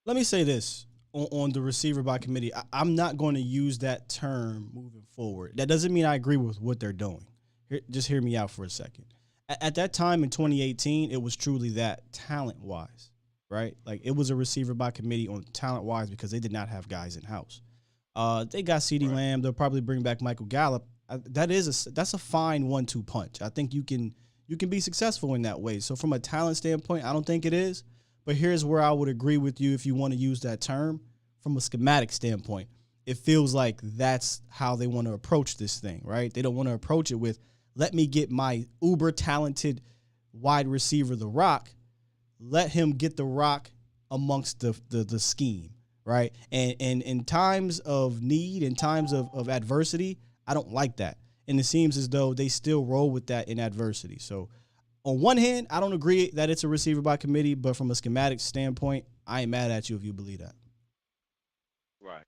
Let me say this on the receiver by committee. I'm not going to use that term moving forward. That doesn't mean I agree with what they're doing. Just hear me out for a second. At that time in 2018, it was truly that talent-wise, right? Like, it was a receiver by committee on talent-wise because they did not have guys in-house. They got CeeDee Lamb. They'll probably bring back Michael Gallup. That's a fine 1-2 punch. I think you can be successful in that way. So from a talent standpoint, I don't think it is. But here's where I would agree with you if you want to use that term. From a schematic standpoint, it feels like that's how they want to approach this thing, right? They don't want to approach it with, let me get my uber-talented wide receiver, The Rock. Let him get The Rock amongst the scheme, right? And in times of need, in times of adversity, I don't like that. And it seems as though they still roll with that in adversity. So on one hand, I don't agree that it's a receiver by committee, but from a schematic standpoint, I ain't mad at you if you believe that. Right.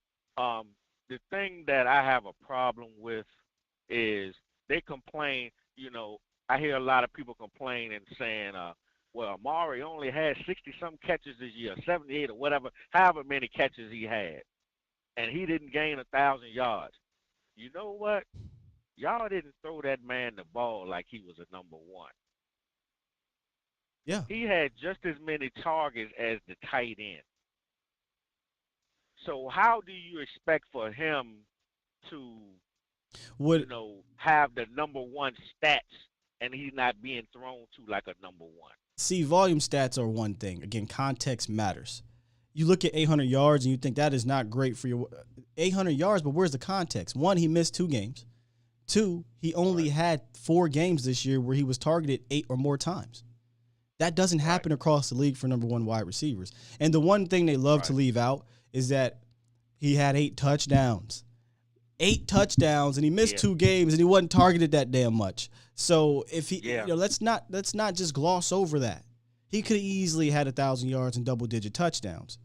The thing that I have a problem with is they complain, you know, I hear a lot of people complain and saying, well, Amari only had 60-some catches this year, 78 or whatever, however many catches he had, and he didn't gain 1,000 yards. You know what? Y'all didn't throw that man the ball like he was a number one. Yeah. He had just as many targets as the tight end. So how do you expect for him to, you know, have the number one stats and he's not being thrown to like a number one? See, volume stats are one thing. Again, context matters. You look at 800 yards and you think that is not great for your 800 yards, but where's the context? One, he missed 2 games. 2, he only had 4 games this year where he was targeted 8 or more times. That doesn't happen across the league for number one wide receivers. And the one thing they love to leave out is that he had 8 touchdowns. 8 touchdowns, and he missed 2 games, and he wasn't targeted that damn much. So if he, you know, let's not just gloss over that. He could have easily had 1,000 yards and double-digit touchdowns.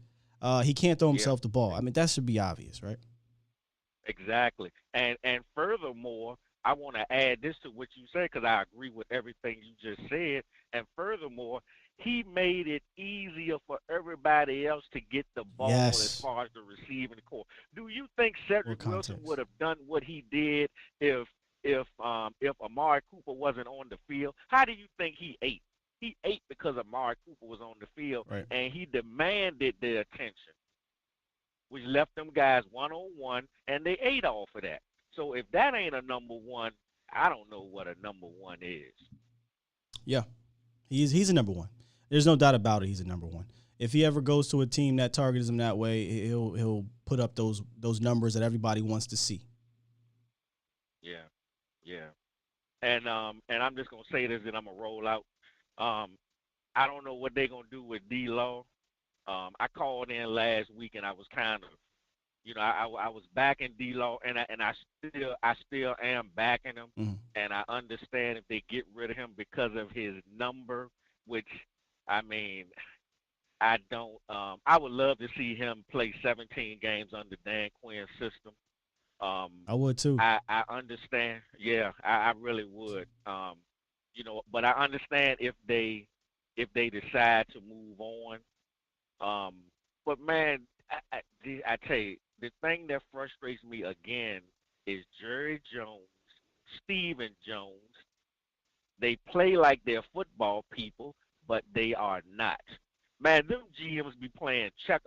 He can't throw himself the ball. I mean, that should be obvious, right? Exactly. And furthermore, I want to add this to what you said because I agree with everything you just said. And furthermore, he made it easier for everybody else to get the ball as far as the receiving core. Do you think Cedric Wilson would have done what he did if Amari Cooper wasn't on the field? How do you think he ate? He ate because Amari Cooper was on the field, and he demanded their attention, which left them guys one-on-one, and they ate off of that. So if that ain't a number one, I don't know what a number one is. Yeah, he's a number one. There's no doubt about it. He's a number one. If he ever goes to a team that targets him that way, he'll put up those numbers that everybody wants to see. Yeah. And I'm just gonna say this, and I'm gonna roll out. I don't know what they're gonna do with D-Law. I called in last week, and I was kind of, I was backing D-Law, and I still am backing him. Mm-hmm. And I understand if they get rid of him because of his number, which, I mean, I don't. I would love to see him play 17 games under Dan Quinn's system. I would too. I understand. Yeah, I really would. But I understand if they decide to move on. But man, I tell you, the thing that frustrates me again is Jerry Jones, Stephen Jones. They play like they're football people, but they are not. Man, them GMs be playing chess.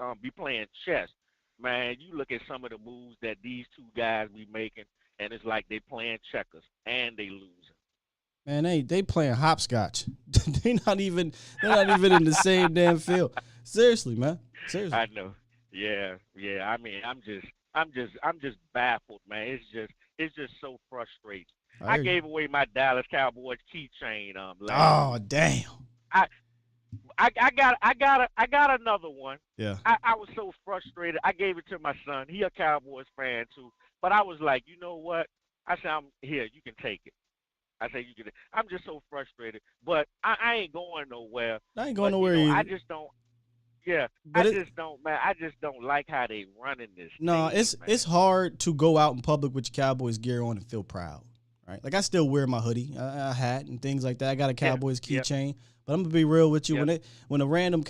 Man, you look at some of the moves that these two guys be making, and it's like they playing checkers and they losing. Man, they playing hopscotch. they're not even in the same damn field. Seriously, man. Seriously. I know. Yeah. I mean, I'm just baffled, man. It's just so frustrating. I gave away my Dallas Cowboys keychain last week. Damn. I got another one. Yeah. I was so frustrated. I gave it to my son. He a Cowboys fan too. But I was like, you know what? I said, I'm here. You can take it. I said, you can. I'm just so frustrated. But I ain't going nowhere. I ain't going nowhere either. I just don't. Yeah. But I just don't, man. I just don't like how they running this. No, it's hard to go out in public with your Cowboys gear on and feel proud. Right? Like I still wear my hoodie, a hat, and things like that. I got a Cowboys keychain. But I'm gonna be real with you. When a random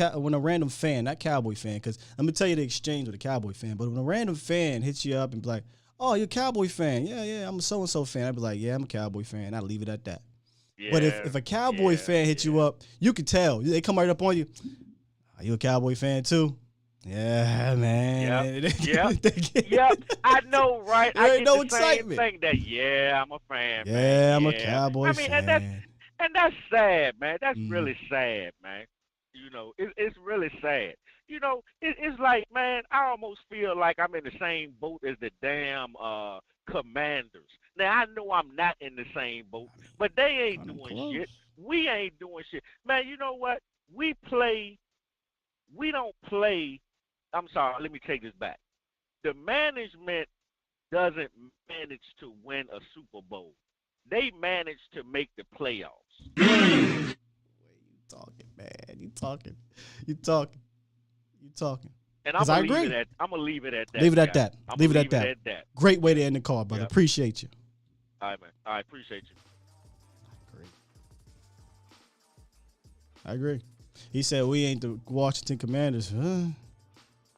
fan, not Cowboy fan, because I'm gonna tell you the exchange with a Cowboy fan. But when a random fan hits you up and be like, "Oh, you're a Cowboy fan? Yeah, I'm a so and so fan." I'd be like, "Yeah, I'm a Cowboy fan." I'd leave it at that. Yeah, but if a Cowboy fan hits you up, you can tell. They come right up on you. Are you a Cowboy fan too? Yeah, man. Yep. I know, right? There I ain't get no the excitement. Same thing that, I'm a fan. Yeah, man. I'm a Cowboy fan. And that's sad, man. That's really sad, man. It's really sad. It's like, man, I almost feel like I'm in the same boat as the damn Commanders. Now, I know I'm not in the same boat, but they ain't doing shit. We ain't doing shit. Man, you know what? We don't play. I'm sorry, let me take this back. The management doesn't manage to win a Super Bowl. They manage to make the playoffs. You talking, man. You talking. And I'm gonna leave it at that. Leave it at that. Great way to end the call, brother. Yep. Appreciate you. All right, man. I appreciate you. I agree. He said we ain't the Washington Commanders.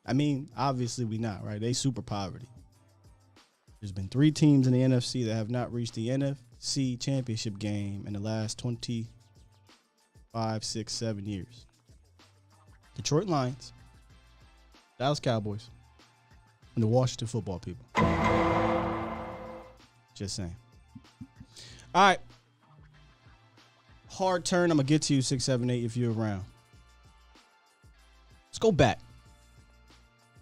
I mean, obviously we not, right? They super poverty. There's been 3 teams in the NFC that have not reached the NFC championship game in the last 25, 6, 7 years. Detroit Lions, Dallas Cowboys, and the Washington football people. Just saying. All right. Hard turn. I'm going to get to you, 678, if you're around. Let's go back.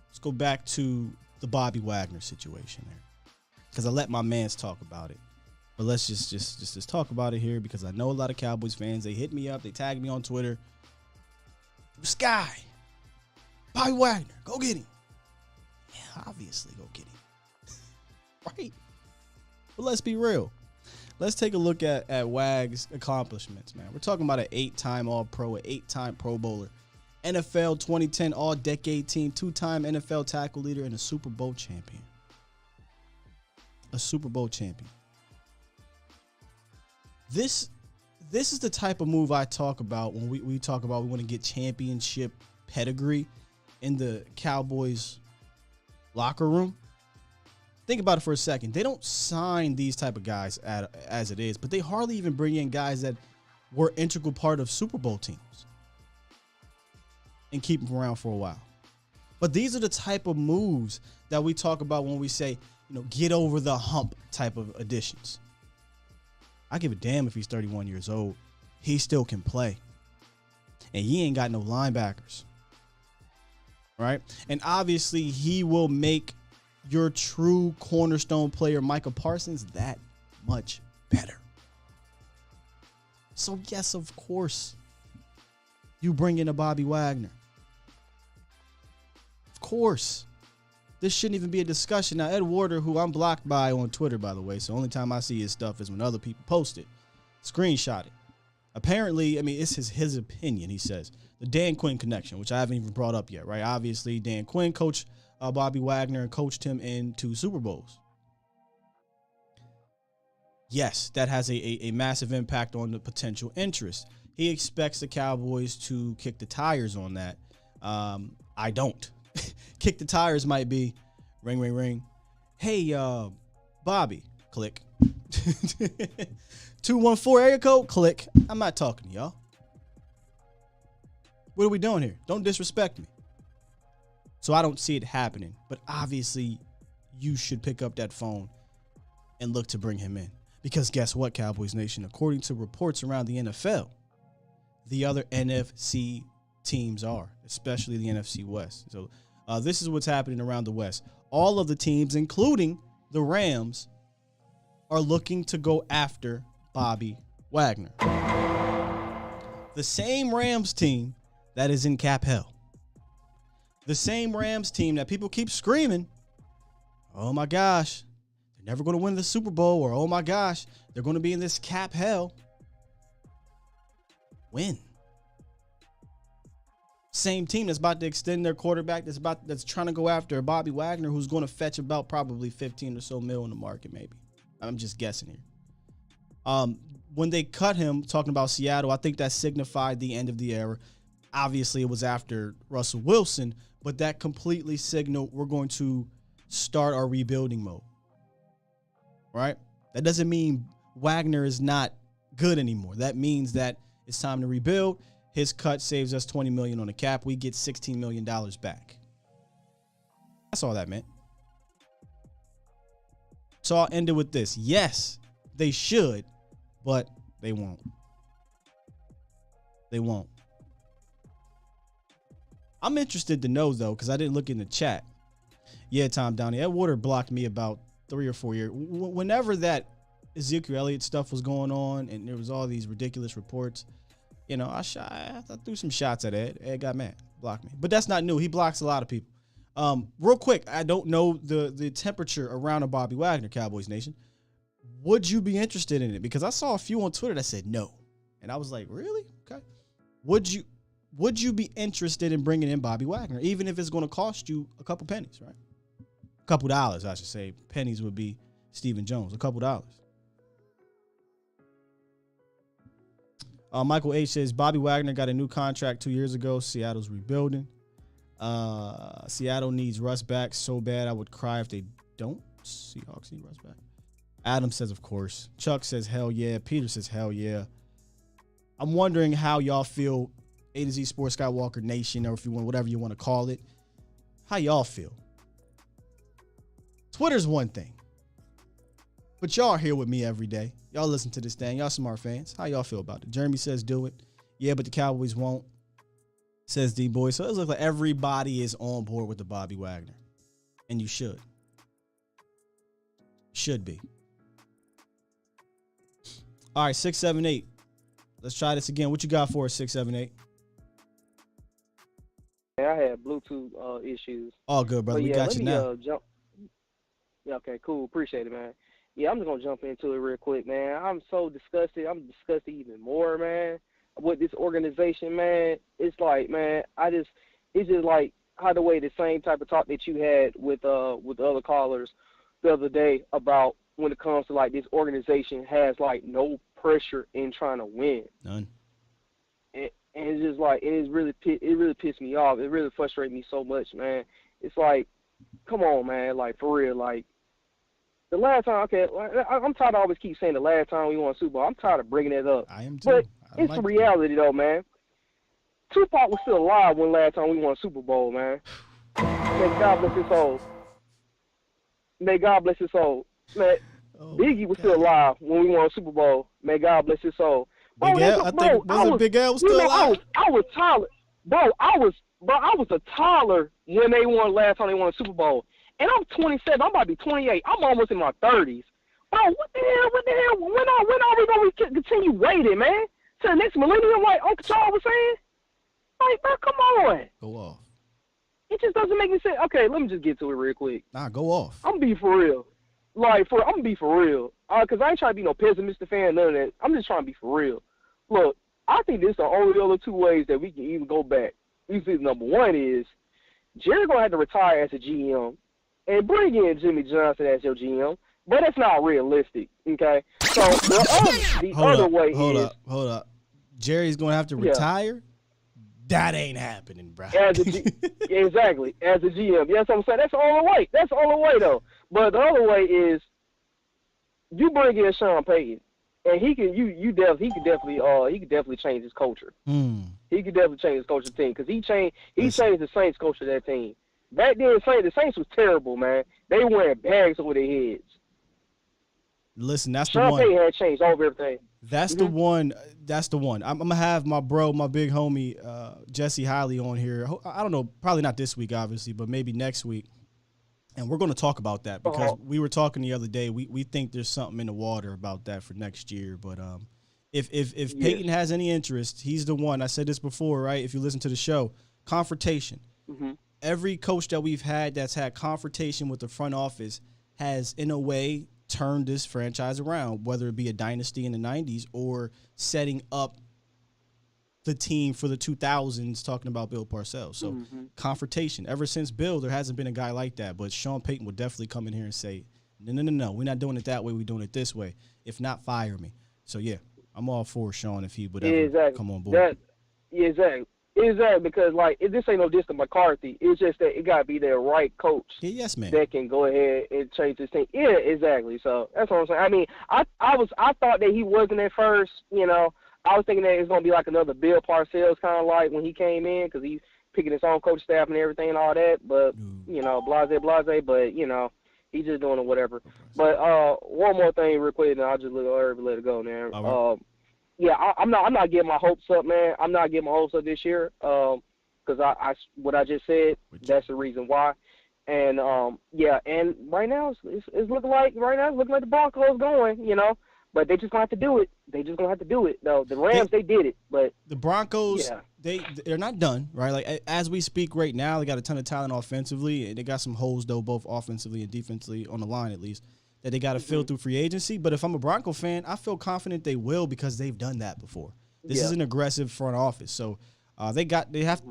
Let's go back to the Bobby Wagner situation there. Because I let my mans talk about it. But let's just talk about it here because I know a lot of Cowboys fans. They hit me up. They tagged me on Twitter. Sky. Bobby Wagner. Go get him. Yeah, obviously go get him. Right? But let's be real. Let's take a look at Wag's accomplishments, man. We're talking about an 8-time All-Pro, an 8-time Pro Bowler, NFL 2010 All-Decade Team, 2-time NFL tackle leader, and a Super Bowl champion. A Super Bowl champion. This This is the type of move I talk about when we talk about we want to get championship pedigree in the Cowboys locker room. Think about it for a second. They don't sign these type of guys as it is, but they hardly even bring in guys that were integral part of Super Bowl teams and keep them around for a while. But these are the type of moves that we talk about when we say, get over the hump type of additions. I give a damn if he's 31 years old. He still can play. And he ain't got no linebackers. Right? And obviously he will make your true cornerstone player, Micah Parsons, that much better. So yes, of course, you bring in a Bobby Wagner. Of course. This shouldn't even be a discussion. Now, Ed Warder, who I'm blocked by on Twitter, by the way, so the only time I see his stuff is when other people post it, screenshot it. Apparently, it's his opinion, he says. The Dan Quinn connection, which I haven't even brought up yet, right? Obviously, Dan Quinn coached Bobby Wagner and coached him in 2 Super Bowls. Yes, that has a massive impact on the potential interest. He expects the Cowboys to kick the tires on that. I don't. Kick the tires might be ring, ring, ring. Hey, Bobby, click. 214 area code, click. I'm not talking to y'all. What are we doing here? Don't disrespect me. So I don't see it happening. But obviously, you should pick up that phone and look to bring him in. Because guess what, Cowboys Nation? According to reports around the NFL, the other NFC teams are, especially the NFC West. So this is what's happening around the West. All of the teams, including the Rams, are looking to go after Bobby Wagner. The same Rams team that is in cap hell. The same Rams team that people keep screaming, oh my gosh, they're never going to win the Super Bowl, or oh my gosh, they're going to be in this cap hell. Win. Same team that's about to extend their quarterback, that's trying to go after Bobby Wagner, who's going to fetch about probably 15 or so mil in the market, maybe. I'm just guessing here. When they cut him, talking about Seattle, I think that signified the end of the era. Obviously, it was after Russell Wilson, but that completely signaled we're going to start our rebuilding mode. Right? That doesn't mean Wagner is not good anymore. That means that it's time to rebuild. His cut saves us $20 million on the cap. We get $16 million back. That's all that meant. So I'll end it with this. Yes, they should, but they won't. They won't. I'm interested to know, though, because I didn't look in the chat. Yeah, Tom Downey. Ed Warder blocked me about 3 or 4 years. Whenever that Ezekiel Elliott stuff was going on and there was all these ridiculous reports, I threw some shots at Ed. Ed got mad, blocked me. But that's not new. He blocks a lot of people. Real quick, I don't know the temperature around a Bobby Wagner, Cowboys Nation. Would you be interested in it? Because I saw a few on Twitter that said no. And I was like, really? Okay. Would you be interested in bringing in Bobby Wagner, even if it's going to cost you a couple pennies, right? A couple dollars, I should say. Pennies would be Stephen Jones, a couple dollars. Michael H. says, Bobby Wagner got a new contract 2 years ago. Seattle's rebuilding. Seattle needs Russ back so bad I would cry if they don't. Seahawks need Russ back. Adam says, of course. Chuck says, hell yeah. Peter says, hell yeah. I'm wondering how y'all feel, A to Z Sports Skywalker Nation, or if you want, whatever you want to call it. How y'all feel? Twitter's one thing, but y'all are here with me every day. Y'all listen to this thing. Y'all smart fans. How y'all feel about it? Jeremy says, do it. Yeah, but the Cowboys won't, says D-Boy. So it looks like everybody is on board with the Bobby Wagner. And you should. Should be. All right, 678. Let's try this again. What you got for us, 678? I had Bluetooth issues. All good, brother. We got you now. Jump. Yeah, okay, cool. Appreciate it, man. Yeah, I'm just going to jump into it real quick, man. I'm so disgusted. I'm disgusted even more, man, with this organization, man. It's like, man, it's just like how the same type of talk that you had with the other callers the other day about when it comes to, like, this organization has, like, no pressure in trying to win. None. And it's just like it really pissed me off. It really frustrated me so much, man. It's like, come on, man, like for real, like the last time. Okay, I'm tired of always keep saying the last time we won a Super Bowl. I'm tired of bringing it up. I am too. But it's the reality, though, man. Tupac was still alive when last time we won a Super Bowl, man. May God bless his soul. May God bless his soul. Man, Biggie was still alive when we won a Super Bowl. May God bless his soul. Big L, I think Big L was still alive. I was taller. Bro, I was a toddler when they won last time they won a Super Bowl. And I'm 27. I'm about to be 28. I'm almost in my 30s. Bro, what the hell? When are we going to continue waiting, man? To the next millennium, like Uncle Charles was saying? Like, bro, come on. Go off. It just doesn't make any sense. Okay, let me just get to it real quick. Nah, go off. I'm going to be for real. I'm going to be for real. Because I ain't trying to be no pessimistic fan, none of that. I'm just trying to be for real. Look, I think this is the only other two ways that we can even go back. You see, number one is Jerry going to have to retire as a GM and bring in Jimmy Johnson as your GM. But that's not realistic, okay? So the other way is... Hold up. Jerry's going to have to retire? That ain't happening, bro. Exactly, as a GM. Yes, I'm saying that's the only way. That's the only way, though. But the other way is you bring in Sean Payton, and he could definitely change his culture. He could definitely change his culture team because he changed the Saints culture of that team. Back then, the Saints was terrible, man. They were wearing bags over their heads. Listen, that's Sean the one. Payton had changed over everything. That's the one. That's the one. I'm gonna have my big homie Jesse Hiley on here. I don't know, probably not this week, obviously, but maybe next week. And we're going to talk about that because we were talking the other day. We think there's something in the water about that for next year. But if Peyton has any interest, he's the one. I said this before, right? If you listen to the show, confrontation. Every coach that we've had that's had confrontation with the front office has, in a way, turned this franchise around, whether it be a dynasty in the 90s or setting up the team for the 2000s, talking about Bill Parcells. So confrontation. Ever since Bill, there hasn't been a guy like that. But Sean Payton would definitely come in here and say, no, we're not doing it that way. We're doing it this way. If not, fire me. So, yeah, I'm all for Sean if he would ever come on board. Exactly, because, like, this ain't no diss to McCarthy. It's just that it got to be the right coach that can go ahead and change this thing. Yeah, exactly. So that's what I'm saying. I mean, I thought that he wasn't at first, you know. I was thinking that it's going to be like another Bill Parcells kind of like when he came in because he's picking his own coach staff and everything and all that. But, you know, blase, but, you know, he's just doing it whatever. But one more thing real quick, and I'll just let it go, man. Yeah, I'm not getting my hopes up, man. I'm not getting my hopes up this year because what I just said, that's the reason why. And, and right now it's looking like the Broncos going, you know. But they just going to have to do it. They just going to have to do it, though. The Rams, they did it. But the Broncos, they're not done, right? Like, as we speak right now, they got a ton of talent offensively. And they got some holes, though, both offensively and defensively, on the line at least, that they got to fill through free agency. But if I'm a Bronco fan, I feel confident they will because they've done that before. This is an aggressive front office. So they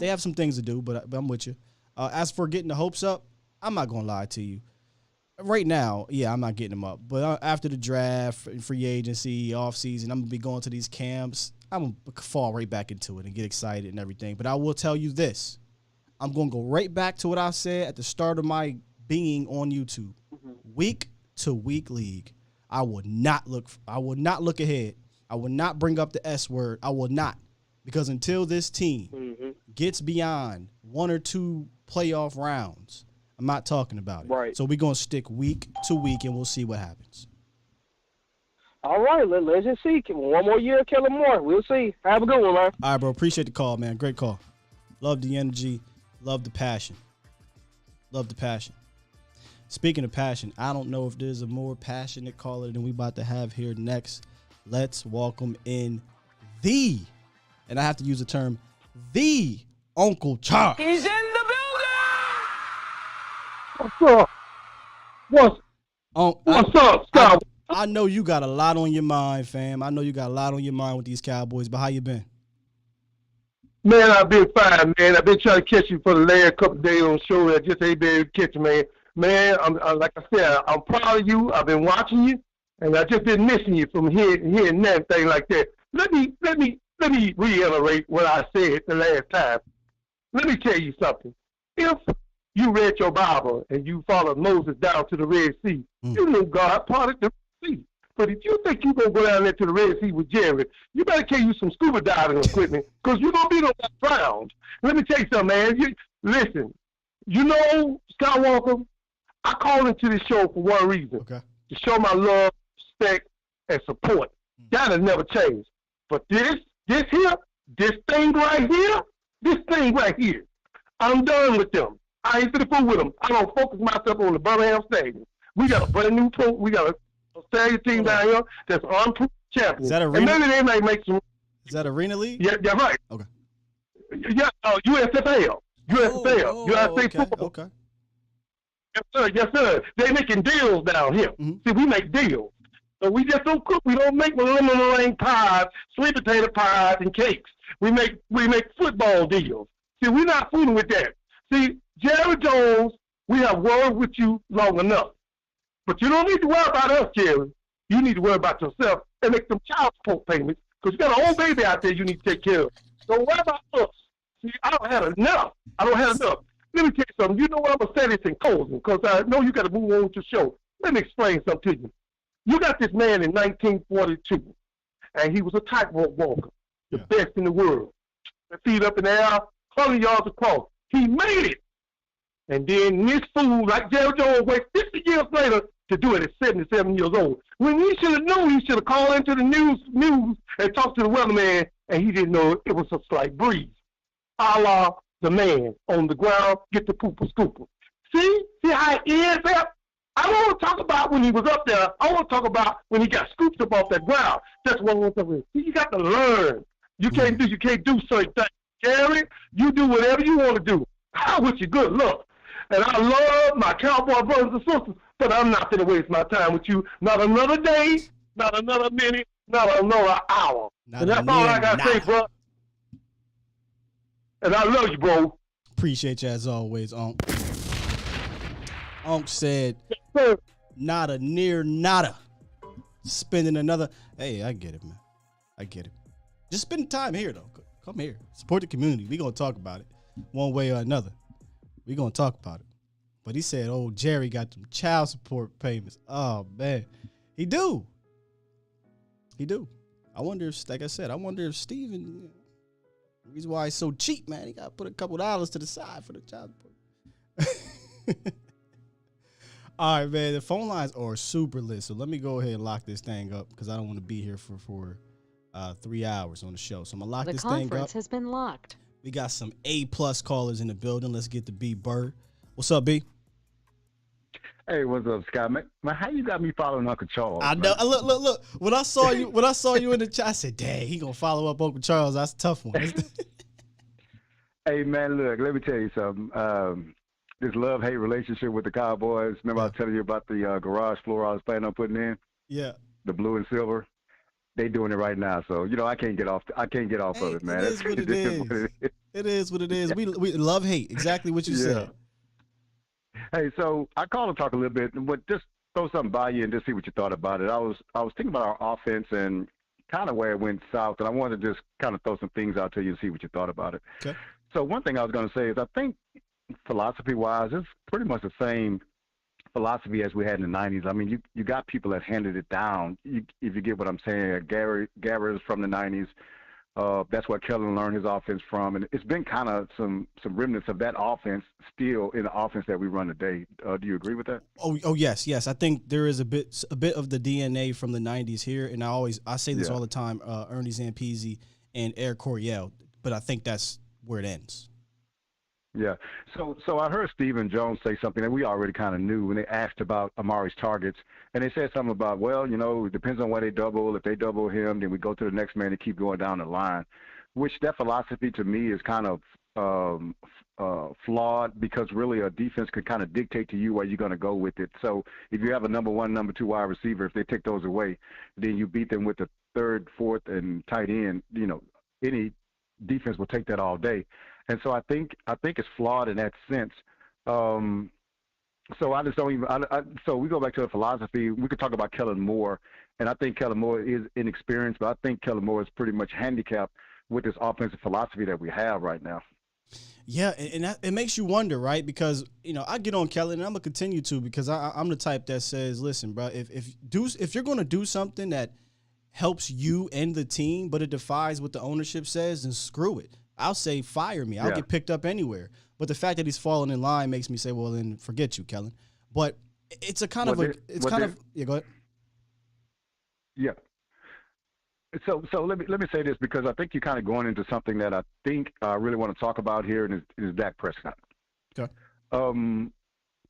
have some things to do, but I'm with you. As for getting the hopes up, I'm not going to lie to you. Right now, I'm not getting them up. But after the draft, free agency, offseason, I'm going to be going to these camps. I'm going to fall right back into it and get excited and everything. But I will tell you this. I'm going to go right back to what I said at the start of my being on YouTube. Week to week league. I will not look ahead. I will not bring up the S word. I will not. Because until this team gets beyond one or two playoff rounds, I'm not talking about it. Right. So we're going to stick week to week, and we'll see what happens. All right. Let's just see. One more year, Kellen Moore. We'll see. Have a good one, man. All right, bro. Appreciate the call, man. Great call. Love the energy. Love the passion. Speaking of passion, I don't know if there's a more passionate caller than we about to have here next. Let's welcome in and I have to use the term, the Uncle Charles. He's in the What's up, Scott? I know you got a lot on your mind, fam. I know you got a lot on your mind with these Cowboys, but how you been? Man, I've been fine, man. I've been trying to catch you for the last couple of days on the show. I just ain't been able to catch you, man. Man, I'm like I said, I'm proud of you. I've been watching you, and I just been missing you from hearing everything like that. Let me reiterate what I said the last time. Let me tell you something. If you read your Bible and you followed Moses down to the Red Sea, you know God parted the Red Sea. But if you think you're going to go down there to the Red Sea with Jerry, you better carry you some scuba diving equipment because you're going to be on that ground. Let me tell you something, man. Listen, you know, Skywalker, I called into this show for one reason, to show my love, respect, and support. That'll never change. But this thing right here, I'm done with them. I ain't finna fool with them. I don't focus myself on the Birmingham Stadium. We got a brand new we got a stadium team down here that's unproven champion. Is that arena? And maybe they might make some. Is that Arena League? Yeah, right. Okay. Yeah, USFL. USA football. Okay. Yes, sir. They making deals down here. See, we make deals. So we just don't cook. We don't make lemon meringue pies, sweet potato pies, and cakes. We make football deals. See, we're not fooling with that. See, Jerry Jones, we have worked with you long enough. But you don't need to worry about us, Jerry. You need to worry about yourself and make some child support payments because you got an old baby out there you need to take care of. So what about us? See, I don't have enough. Let me tell you something. You know what? I'm going to say this in closing because I know you got to move on with your show. Let me explain something to you. You got this man in 1942, and he was a tightrope walker, the best in the world. The feet up in the air, 100 yards across. He made it. And then this fool, like Jerry Jones, waited 50 years later to do it at 77 years old. When he should have known, he should have called into the news and talked to the weatherman, and he didn't know it was a slight breeze. A la the man on the ground, get the pooper scooper. See how it ends up? I don't want to talk about when he was up there. I want to talk about when he got scooped up off that ground. That's what I want to talk about. See, you got to learn. You can't do certain things. Jerry, you do whatever you want to do. I wish you good luck. And I love my cowboy brothers and sisters, but I'm not going to waste my time with you. Not another day, not another minute, not another hour. And that's all I got to say, bro. And I love you, bro. Appreciate you as always, Unc. Unc said, nada, near nada. Spending another. Hey, I get it, man. I get it. Just spend time here, though. Come here. Support the community. We're going to talk about it one way or another. We're going to talk about it. But he said, oh, Jerry got them child support payments. Oh, man. He do. I wonder if, like I said, Steven, the reason why he's so cheap, man, he got to put a couple dollars to the side for the child support. All right, man, the phone lines are super lit, so let me go ahead and lock this thing up because I don't want to be here for 3 hours on the show. So I'm going to lock this thing up. The conference has been locked. We got some A-plus callers in the building. Let's get to B. Bird. What's up, B? Hey, what's up, Scott? Man, how you got me following Uncle Charles? I know. Look. When I saw you in the chat, I said, dang, he going to follow up Uncle Charles. That's a tough one. Hey, man, look, let me tell you something. This love-hate relationship with the Cowboys. Remember I was telling you about the garage floor I was planning on putting in? Yeah. The blue and silver. They doing it right now, so I can't get off. I can't get off of it, man. It is what it is. It is what it is. We love hate. Exactly what you said. Hey, so I called to talk a little bit, but just throw something by you and just see what you thought about it. I was thinking about our offense and kind of where it went south, and I wanted to just kind of throw some things out to you and see what you thought about it. Okay. So one thing I was going to say is I think philosophy-wise, it's pretty much the same philosophy as we had in the 90s. I mean, you got people that handed it down, if you get what I'm saying. Gary is from the 90s. That's where Kellen learned his offense from. And it's been kind of some remnants of that offense still in the offense that we run today. Do you agree with that? Oh yes. I think there is a bit of the DNA from the 90s here. And I say this all the time, Ernie Zampese and Eric Coryell, but I think that's where it ends. Yeah. So I heard Stephen Jones say something that we already kind of knew when they asked about Amari's targets. And they said something about, well, it depends on where they double. If they double him, then we go to the next man and keep going down the line, which that philosophy to me is kind of flawed because really a defense could kind of dictate to you where you're going to go with it. So if you have a number one, number two wide receiver, if they take those away, then you beat them with the third, fourth, and tight end. Any defense will take that all day. And so I think it's flawed in that sense. So I just don't even. So we go back to the philosophy. We could talk about Kellen Moore, and I think Kellen Moore is inexperienced, but I think Kellen Moore is pretty much handicapped with this offensive philosophy that we have right now. Yeah, and that, it makes you wonder, right? Because I get on Kellen, and I'm gonna continue to because I'm the type that says, listen, bro, if you're gonna do something that helps you and the team, but it defies what the ownership says, then screw it. I'll say fire me. I'll get picked up anywhere. But the fact that he's falling in line makes me say, well, then forget you, Kellen. But it's a kind of yeah. Go ahead. Yeah. So let me say this because I think you're kind of going into something that I think I really want to talk about here, and is Dak Prescott. Okay.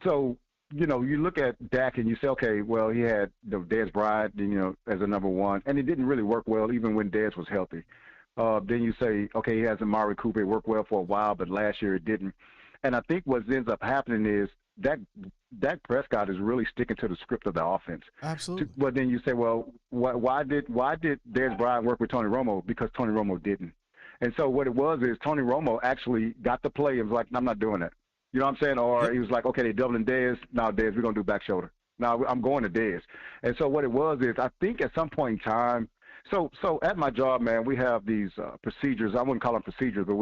So you look at Dak and you say, okay, well, he had Dez Bryant, as a number one, and it didn't really work well even when Dez was healthy. Then you say, okay, he has Amari Cooper. It worked well for a while, but last year it didn't. And I think what ends up happening is Dak Prescott is really sticking to the script of the offense. Absolutely. But then you say, well, why did Dez Bryant work with Tony Romo? Because Tony Romo didn't. And so what it was is Tony Romo actually got the play and was like, I'm not doing that. You know what I'm saying? Or he was like, okay, they're doubling Dez. Now, Dez, we're going to do back shoulder. Now, I'm going to Dez. And so what it was is I think at some point in time, so at my job, man, we have these procedures. I wouldn't call them procedures, but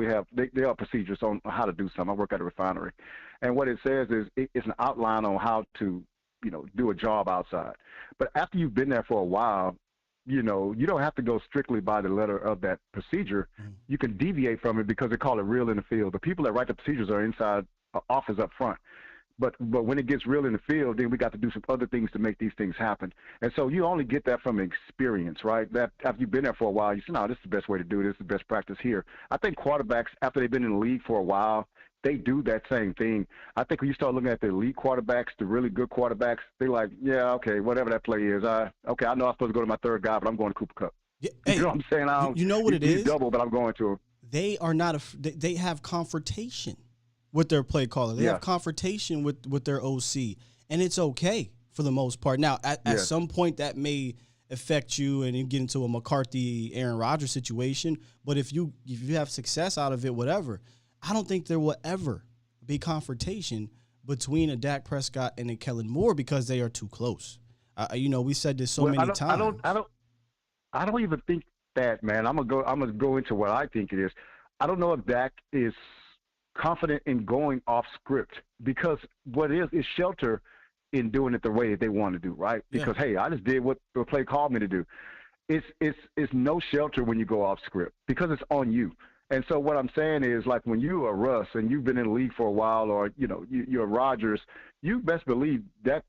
they are procedures on how to do something. I work at a refinery. And what it says is it's an outline on how to, do a job outside. But after you've been there for a while, you don't have to go strictly by the letter of that procedure. You can deviate from it because they call it real in the field. The people that write the procedures are inside office up front. But when it gets real in the field, then we got to do some other things to make these things happen. And so you only get that from experience, right? That after you've been there for a while, you say, no, this is the best way to do this. This is the best practice here. I think quarterbacks, after they've been in the league for a while, they do that same thing. I think when you start looking at the elite quarterbacks, the really good quarterbacks, they're like, yeah, okay, whatever that play is. I know I'm supposed to go to my third guy, but I'm going to Cooper Kupp. Yeah, you know what I'm saying? You know what it is? Double, but I'm going to him. They are not they have confrontation with their play caller. They have confrontation with their OC, and it's okay for the most part. Now, at some point, that may affect you, and you get into a McCarthy, Aaron Rodgers situation. But if you have success out of it, whatever, I don't think there will ever be confrontation between a Dak Prescott and a Kellen Moore because they are too close. We said this many times. I don't even think that, man. I'm gonna go into what I think it is. I don't know if Dak is confident in going off script because what is shelter in doing it the way that they want to do, right? Because hey, I just did what the play called me to do. It's no shelter when you go off script because it's on you. And so what I'm saying is, like, when you are Russ and you've been in the league for a while, or you're Rodgers, you best believe that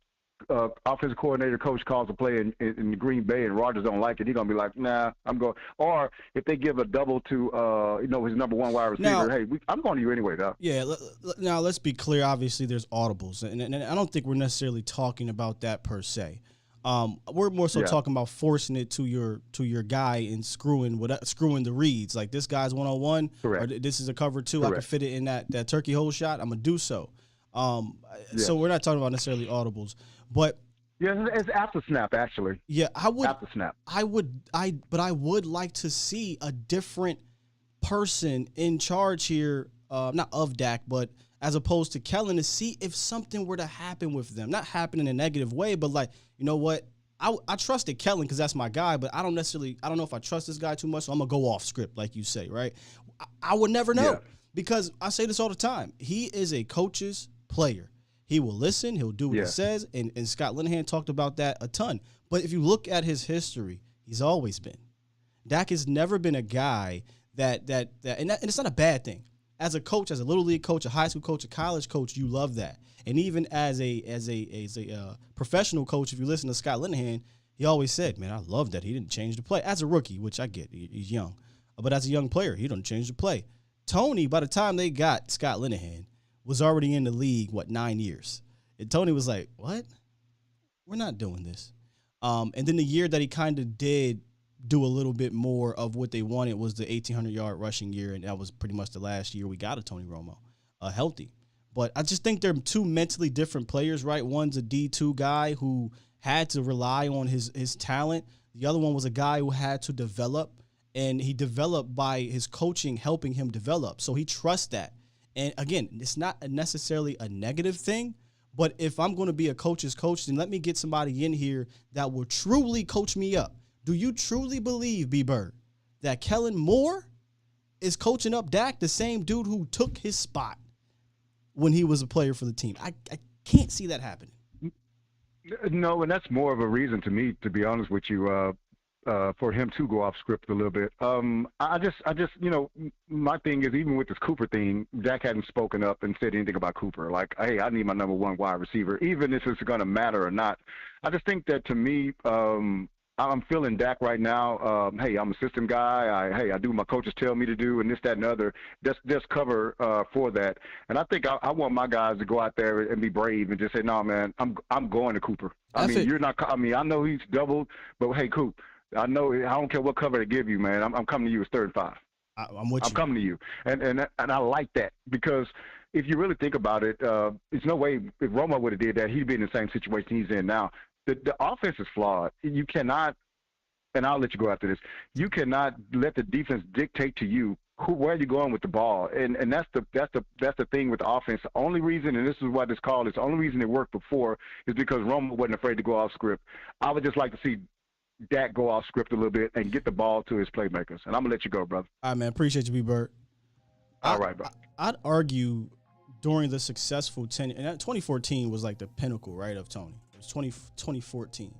offensive coordinator coach calls a play in Green Bay and Rodgers don't like it, he's gonna be like, nah, I'm going. Or if they give a double to his number one wide receiver, I'm going to you anyway, though. Yeah. Now let's be clear. Obviously, there's audibles, and I don't think we're necessarily talking about that per se. We're more so talking about forcing it to your guy and screwing the reads. Like, this guy's 1-on-1, or this is a cover 2. I can fit it in that turkey hole shot. I'm gonna do so. So we're not talking about necessarily audibles, but it's after snap, actually. Yeah, I would after snap. But I would like to see a different person in charge here, not of Dak, but as opposed to Kellen, to see if something were to happen with them. Not happen in a negative way, but like, you know what? I trusted Kellen because that's my guy, but I don't know if I trust this guy too much, so I'm going to go off script, like you say, right? I would never know because I say this all the time. He is a coach's player. He will listen. He'll do what he says, and Scott Linehan talked about that a ton. But if you look at his history, he's always been. Dak has never been a guy and it's not a bad thing. As a coach, as a little league coach, a high school coach, a college coach, you love that. And even as a professional coach, if you listen to Scott Linehan, he always said, man, I love that he didn't change the play. As a rookie, which I get, he's young. But as a young player, he didn't change the play. Tony, by the time they got Scott Linehan, was already in the league, 9 years? And Tony was like, what? We're not doing this. And then the year that he kind of did do a little bit more of what they wanted was the 1,800-yard rushing year, and that was pretty much the last year we got a Tony Romo healthy. But I just think they're two mentally different players, right? One's a D2 guy who had to rely on his talent. The other one was a guy who had to develop, and he developed by his coaching helping him develop. So he trusts that. And again, it's not necessarily a negative thing, But if I'm going to be a coach's coach, then let me get somebody in here that will truly coach me up. Do you truly believe, B. Bird, that Kellen Moore is coaching up Dak, the same dude who took his spot when he was a player for the team? I can't see that happening. No, and that's more of a reason to me, to be honest with you, for him to go off script a little bit. I just, my thing is, even with this Cooper thing, Dak hadn't spoken up and said anything about Cooper. Like, hey, I need my number one wide receiver, even if it's going to matter or not. I just think that, to me, I'm feeling Dak right now. Hey, I'm a system guy. I do what my coaches tell me to do, and this, that, and the other. Just cover for that. And I think I want my guys to go out there and be brave and just say, no, man, I'm going to Cooper. I know he's doubled, but hey, Coop, I don't care what cover they give you, man. I'm coming to you as 3rd and 5. I'm with you. I'm coming to you, and I like that, because if you really think about it, there's no way if Romo would have did that, he'd be in the same situation he's in now. The offense is flawed. You cannot, and I'll let you go after this, you cannot let the defense dictate to you where you're going with the ball. And that's the thing with the offense. The only reason, and this is what it's called, the only reason it worked before is because Romo wasn't afraid to go off script. I would just like to see Dak go off script a little bit and get the ball to his playmakers. And I'm going to let you go, brother. All right, man. Appreciate you, B-Bird. All right, bro. I'd argue during the successful tenure, and 2014 was like the pinnacle, right, of Tony. It was 2014.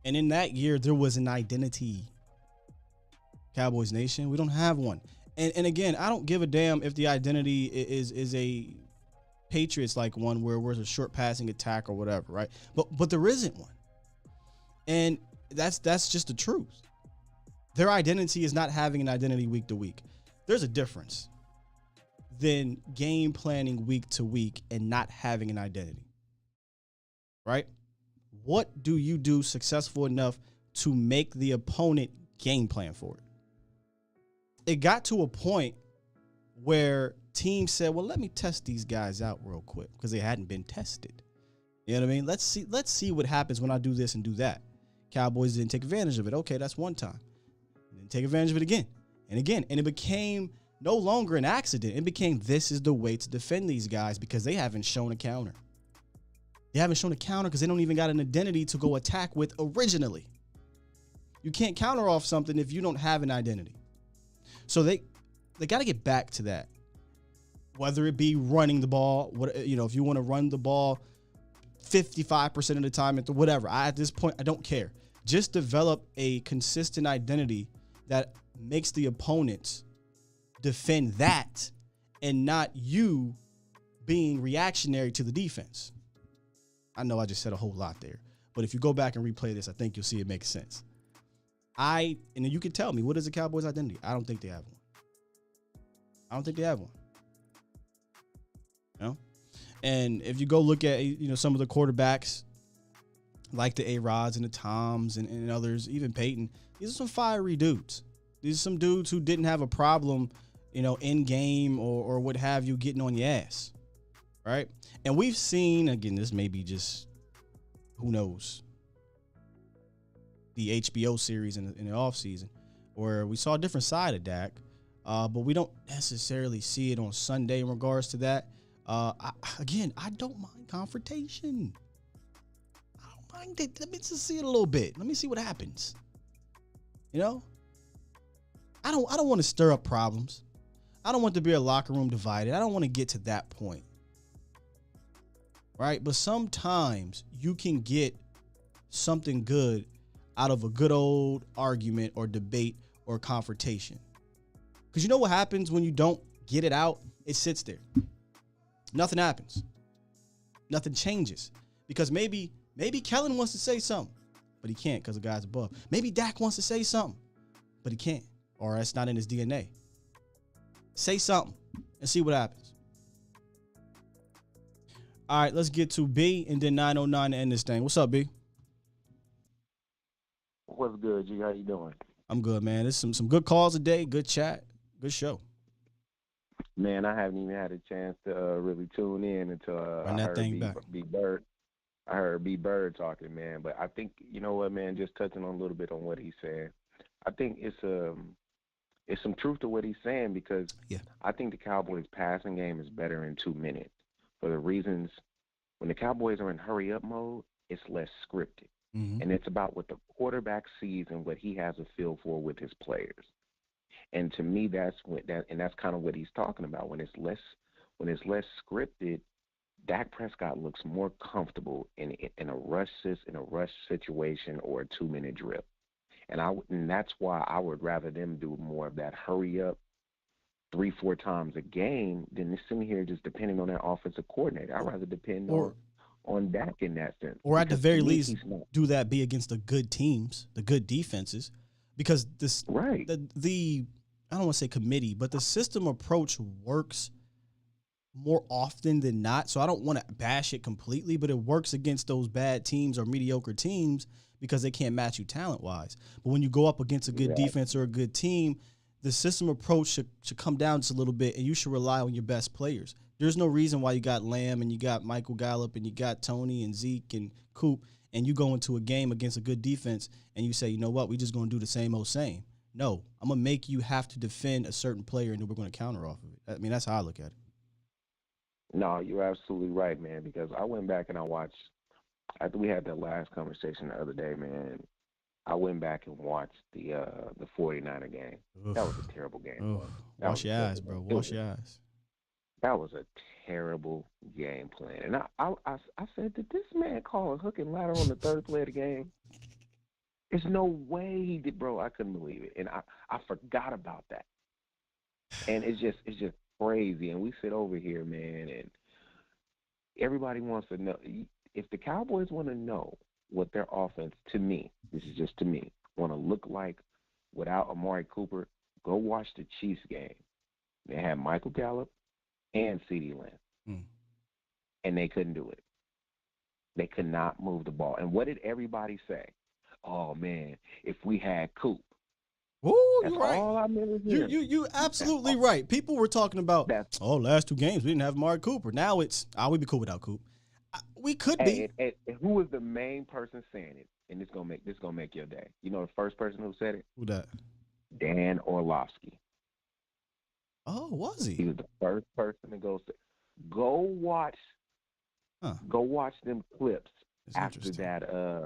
And in that year, there was an identity. Cowboys Nation, we don't have one. And again, I don't give a damn if the identity is a Patriots-like one where we're a short passing attack or whatever, right? But there isn't one. And that's just the truth. Their identity is not having an identity week to week. There's a difference than game planning week to week and not having an identity, right? What do you do successful enough to make the opponent game plan for it? It got to a point where teams said, well, let me test these guys out real quick because they hadn't been tested. You know what I mean? Let's see what happens when I do this and do that. Cowboys didn't take advantage of it. Okay, that's one time. And then take advantage of it again and again. And it became no longer an accident. It became, this is the way to defend these guys because they haven't shown a counter. They haven't shown a counter because they don't even got an identity to go attack with originally. You can't counter off something if you don't have an identity. So they got to get back to that. Whether it be running the ball, if you want to run the ball 55% of the time, whatever. At this point, I don't care. Just develop a consistent identity that makes the opponents defend that and not you being reactionary to the defense. I know I just said a whole lot there, but if you go back and replay this, I think you'll see it makes sense. And then you can tell me, what is the Cowboys' identity? I don't think they have one. You know? And if you go look at, some of the quarterbacks, like the A-Rods and the Toms and others, even Peyton, these are some fiery dudes. These are some dudes who didn't have a problem, in game or what have you, getting on your ass, right? And we've seen, again, this may be just, who knows, the HBO series in the offseason, where we saw a different side of Dak, but we don't necessarily see it on Sunday in regards to that. I don't mind confrontation. I don't mind it. Let me just see it a little bit. Let me see what happens. I don't want to stir up problems. I don't want to be a locker room divided. I don't want to get to that point. Right? But sometimes you can get something good out of a good old argument or debate or confrontation. Because you know what happens when you don't get it out? It sits there. Nothing happens. Nothing changes. Because maybe Kellen wants to say something, but he can't because the guy's above. Maybe Dak wants to say something, but he can't, or it's not in his DNA. Say something and see what happens. All right, let's get to B and then 909 to end this thing. What's up, B? What's good, G? How you doing? I'm good, man. There's some good calls today, good chat, good show. Man, I haven't even had a chance to really tune in until I heard B Bird. I heard B Bird talking, man. But I think, you know what, man, just touching on a little bit on what he's saying. I think it's some truth to what he's saying because I think the Cowboys' passing game is better in 2 minutes for the reasons When the Cowboys are in hurry-up mode, it's less scripted. Mm-hmm. And it's about what the quarterback sees and what he has a feel for with his players. And to me, that's kind of what he's talking about. When it's less scripted, Dak Prescott looks more comfortable in a rush situation or a 2-minute drill. And that's why I would rather them do more of that hurry up 3-4 times a game than sitting here just depending on their offensive coordinator. I'd rather depend on Dak in that sense. Or at the very least, do that be against the good teams, the good defenses, because the I don't want to say committee, but the system approach works more often than not. So I don't want to bash it completely, but it works against those bad teams or mediocre teams because they can't match you talent-wise. But when you go up against a good defense or a good team, the system approach should come down just a little bit, and you should rely on your best players. There's no reason why you got Lamb and you got Michael Gallup and you got Tony and Zeke and Coop, and you go into a game against a good defense and you say, you know what, we just going to do the same old same. No, I'm going to make you have to defend a certain player, and then we're going to counter off of it. I mean, that's how I look at it. No, you're absolutely right, man, because I went back and I watched – after we had that last conversation the other day, man, I went back and watched the 49er game. Oof. That was a terrible game. Wash your eyes, bro. Wash your eyes. That was a terrible game plan. And I said, did this man call a hook and ladder on the third play of the game? There's no way he did, bro. I couldn't believe it. And I forgot about that. And it's just crazy. And we sit over here, man, and everybody wants to know. If the Cowboys want to know what their offense, to me, this is just to me, want to look like without Amari Cooper, go watch the Chiefs game. They had Michael Gallup and CeeDee Lamb. And they couldn't do it. They could not move the ball. And what did everybody say? Oh, man, if we had Coop. Ooh, that's you're right. all I remember hearing. You absolutely right. People were talking about, last 2 games, we didn't have Amari Cooper. Now it's, we'd be cool without Coop. We could be. And who was the main person saying it? And this gonna make your day. You know the first person who said it? Who that? Dan Orlovsky. Oh, was he? He was the first person to go watch. Go watch them clips after that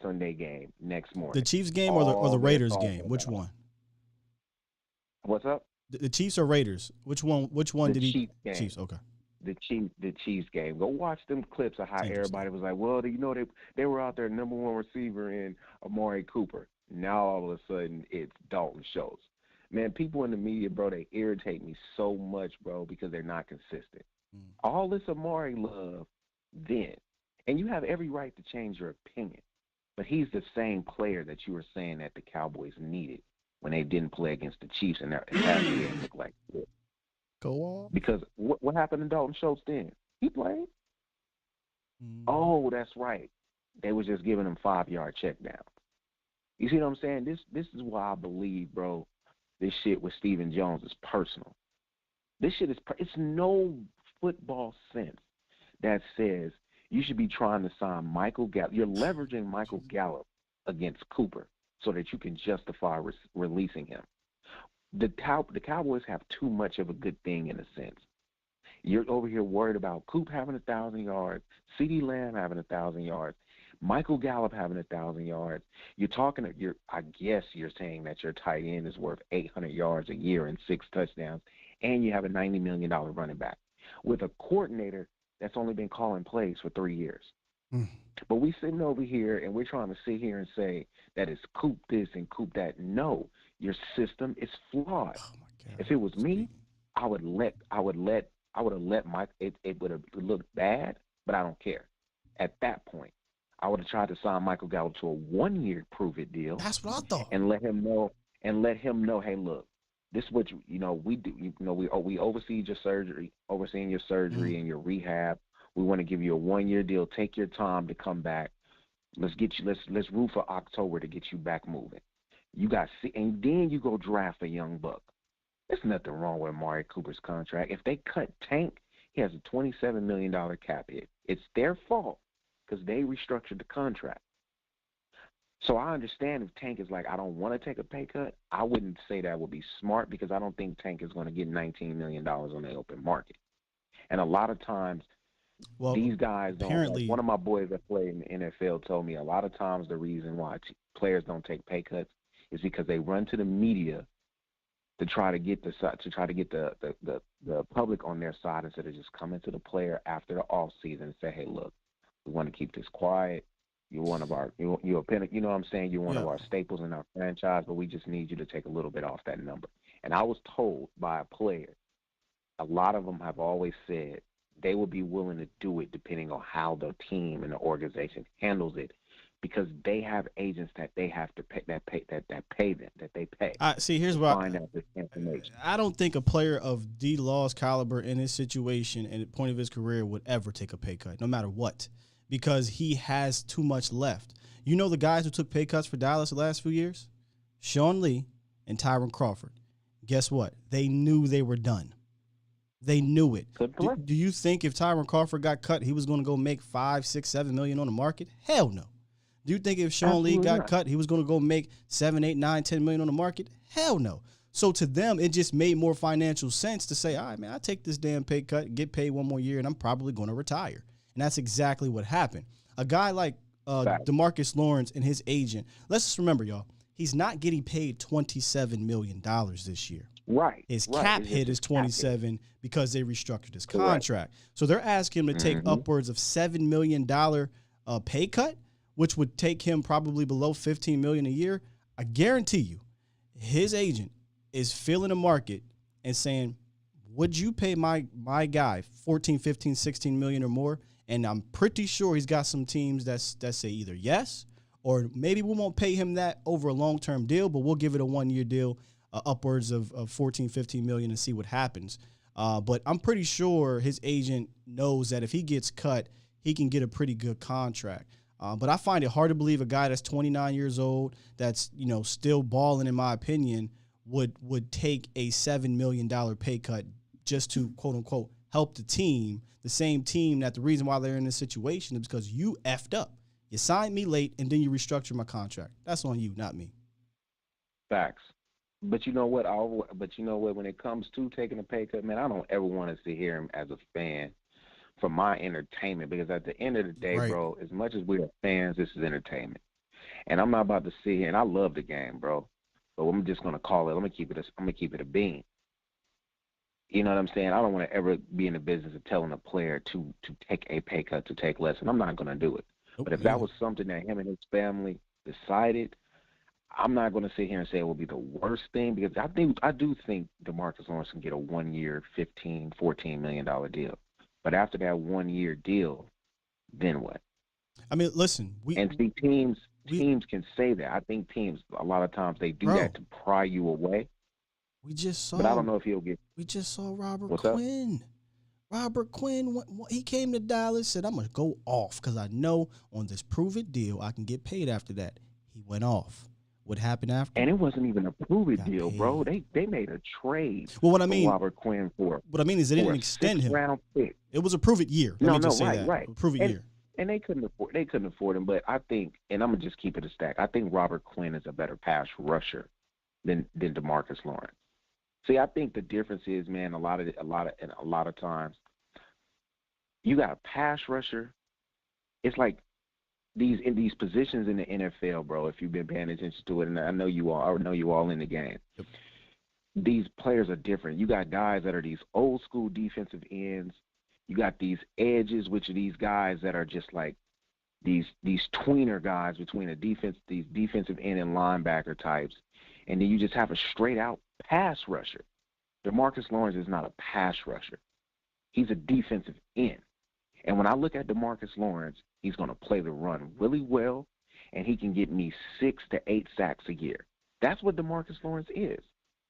Sunday game next morning. The Chiefs game or the Raiders game? Which one? What's up? The Chiefs or Raiders? Which one did he? Chiefs game. Chiefs. Okay. The Chiefs game. Go watch them clips of how everybody was like, well, they were out there number 1 receiver in Amari Cooper. Now all of a sudden it's Dalton Schultz. Man, people in the media, bro, they irritate me so much, bro, because they're not consistent. All this Amari love then. And you have every right to change your opinion. But he's the same player that you were saying that the Cowboys needed when they didn't play against the Chiefs and their game looked like this. Go on. Because what happened to Dalton Schultz then? He played. Oh, that's right. They was just giving him 5-yard checkdowns. You see what I'm saying? This is why I believe, bro, this shit with Stephen Jones is personal. This shit is it's no football sense that says you should be trying to sign Michael Gallup. You're leveraging Michael Gallup against Cooper so that you can justify releasing him. The Cowboys have too much of a good thing in a sense. You're over here worried about Coop having 1,000 yards, CeeDee Lamb having 1,000 yards, Michael Gallup having 1,000 yards. I guess you're saying that your tight end is worth 800 yards a year and 6 touchdowns, and you have a $90 million running back with a coordinator that's only been calling plays for 3 years. But we sitting over here and we're trying to sit here and say that it's Coop this and Coop that. No, your system is flawed. Oh my God. If it was me, I would have let Mike. It would have looked bad, but I don't care. At that point, I would have tried to sign Michael Gallup to a 1-year prove-it deal. That's what I thought. And let him know. Hey, look, this is what we do. We oversee your surgery, and your rehab. We want to give you a 1-year deal. Take your time to come back. Let's root for October to get you back moving. And then you go draft a young buck. There's nothing wrong with Amari Cooper's contract. If they cut Tank, he has a $27 million cap hit. It's their fault because they restructured the contract. So I understand if Tank is like, I don't want to take a pay cut. I wouldn't say that would be smart because I don't think Tank is going to get $19 million on the open market. And a lot of times, these guys don't. Like one of my boys that played in the NFL told me a lot of times the reason why players don't take pay cuts is because they run to the media to try to get the public on their side instead of just coming to the player after the off season and say, hey, look, we want to keep this quiet. You're one of our, you're you know what I'm saying? You're one of our staples in our franchise, but we just need you to take a little bit off that number. And I was told by a player, a lot of them have always said they would be willing to do it depending on how the team and the organization handles it, because they have agents that they have to pay that they pay. See, here's what I don't think a player of D. Law's caliber in his situation and the point of his career would ever take a pay cut, no matter what, because he has too much left. You know the guys who took pay cuts for Dallas the last few years? Sean Lee and Tyron Crawford. Guess what? They knew they were done. They knew it. Do you think if Tyron Crawford got cut, he was going to go make $5, $6, $7 million on the market? Hell no. Do you think if Sean Lee got cut, he was going to go make $7, $8, $9, $10 million on the market? Hell no. So to them, it just made more financial sense to say, all right, man, I'll take this damn pay cut, get paid one more year, and I'm probably going to retire. And that's exactly what happened. A guy like DeMarcus Lawrence and his agent, let's just remember, y'all, he's not getting paid $27 million this year. Right. His cap hit is 27 because they restructured his contract. So they're asking him to take upwards of $7 million pay cut, which would take him probably below $15 million a year. I guarantee you, his agent is feeling the market and saying, would you pay my guy 14, 15, 16 million or more? And I'm pretty sure he's got some teams that say either yes, or maybe we won't pay him that over a long-term deal, but we'll give it a one-year deal, upwards of 14, 15 million, and see what happens. But I'm pretty sure his agent knows that if he gets cut, he can get a pretty good contract. But I find it hard to believe a guy that's 29 years old, that's still balling, in my opinion, would take a $7 million pay cut just to, quote unquote, help the team, the same team that the reason why they're in this situation is because you effed up. You signed me late and then you restructured my contract. That's on you, not me. Facts. But you know what? When it comes to taking a pay cut, man, I don't ever want to sit here as a fan for my entertainment, because at the end of the day, bro, as much as we are fans, this is entertainment. And I'm not about to sit here, and I love the game, bro, but I'm just going to call it, I'm going to keep it a bean. You know what I'm saying? I don't want to ever be in the business of telling a player to take a pay cut, to take less, and I'm not going to do it. But if that was something that him and his family decided, I'm not going to sit here and say it will be the worst thing, because I do think DeMarcus Lawrence can get a 1 year, $15, $14 million deal. But after that 1 year deal, then what? I mean, listen. Teams can say that. I think teams, a lot of times, they do that to pry you away. We just saw. But I don't know if he'll get. We just saw Robert Quinn. Robert Quinn, he came to Dallas, said, I'm going to go off because I know on this prove-it deal I can get paid after that. He went off. What happened after? And it wasn't even a prove-it deal, bro. They made a trade. Well, what I mean, Robert Quinn for. What I mean is they didn't extend him. Round pick. It was a prove-it year. Right. Prove-it year. And they couldn't afford him. But I think, and I'm gonna just keep it a stack, I think Robert Quinn is a better pass rusher than DeMarcus Lawrence. See, I think the difference is, man, a lot of times, you got a pass rusher. It's like in these positions in the NFL, bro. If you've been paying attention to it, and I know you all in the game. Yep. These players are different. You got guys that are these old school defensive ends. You got these edges, which are these guys that are just like these tweener guys between these defensive end and linebacker types. And then you just have a straight out pass rusher. DeMarcus Lawrence is not a pass rusher. He's a defensive end. And when I look at DeMarcus Lawrence, he's going to play the run really well, and he can get me 6 to 8 sacks a year. That's what DeMarcus Lawrence is.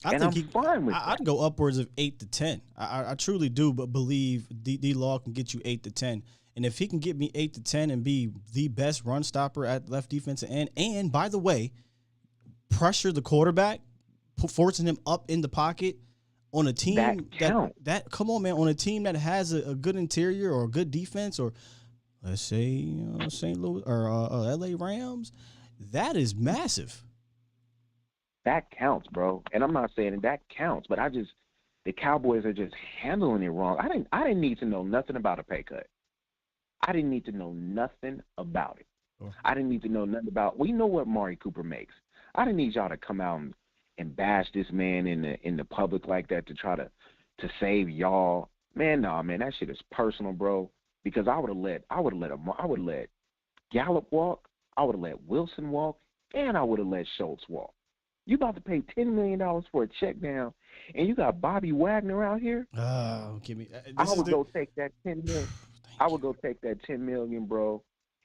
I'm fine with that. I'd go upwards of 8 to 10. I truly do believe D-Law can get you 8 to 10. And if he can get me 8 to 10 and be the best run stopper at left defensive end, and by the way, pressure the quarterback, forcing him up in the pocket on a team that come on, man, on a team that has a good interior or a good defense, or let's say St. Louis or LA Rams, that is massive. That counts, bro. And I'm not saying that counts, but the Cowboys are just handling it wrong. I didn't need to know nothing about a pay cut. I didn't need to know nothing about it. I didn't need to know nothing about. We know what Amari Cooper makes. I didn't need y'all to come out and bash this man in the public like that to try to save y'all. Man, nah, man, that shit is personal, bro. Because I would have let Gallup walk, I would have let Wilson walk, and I would have let Schultz walk. You about to pay $10 million for a check down, and you got Bobby Wagner out here? Give me. I would go take that $10 million. I would go take that $10 million, bro,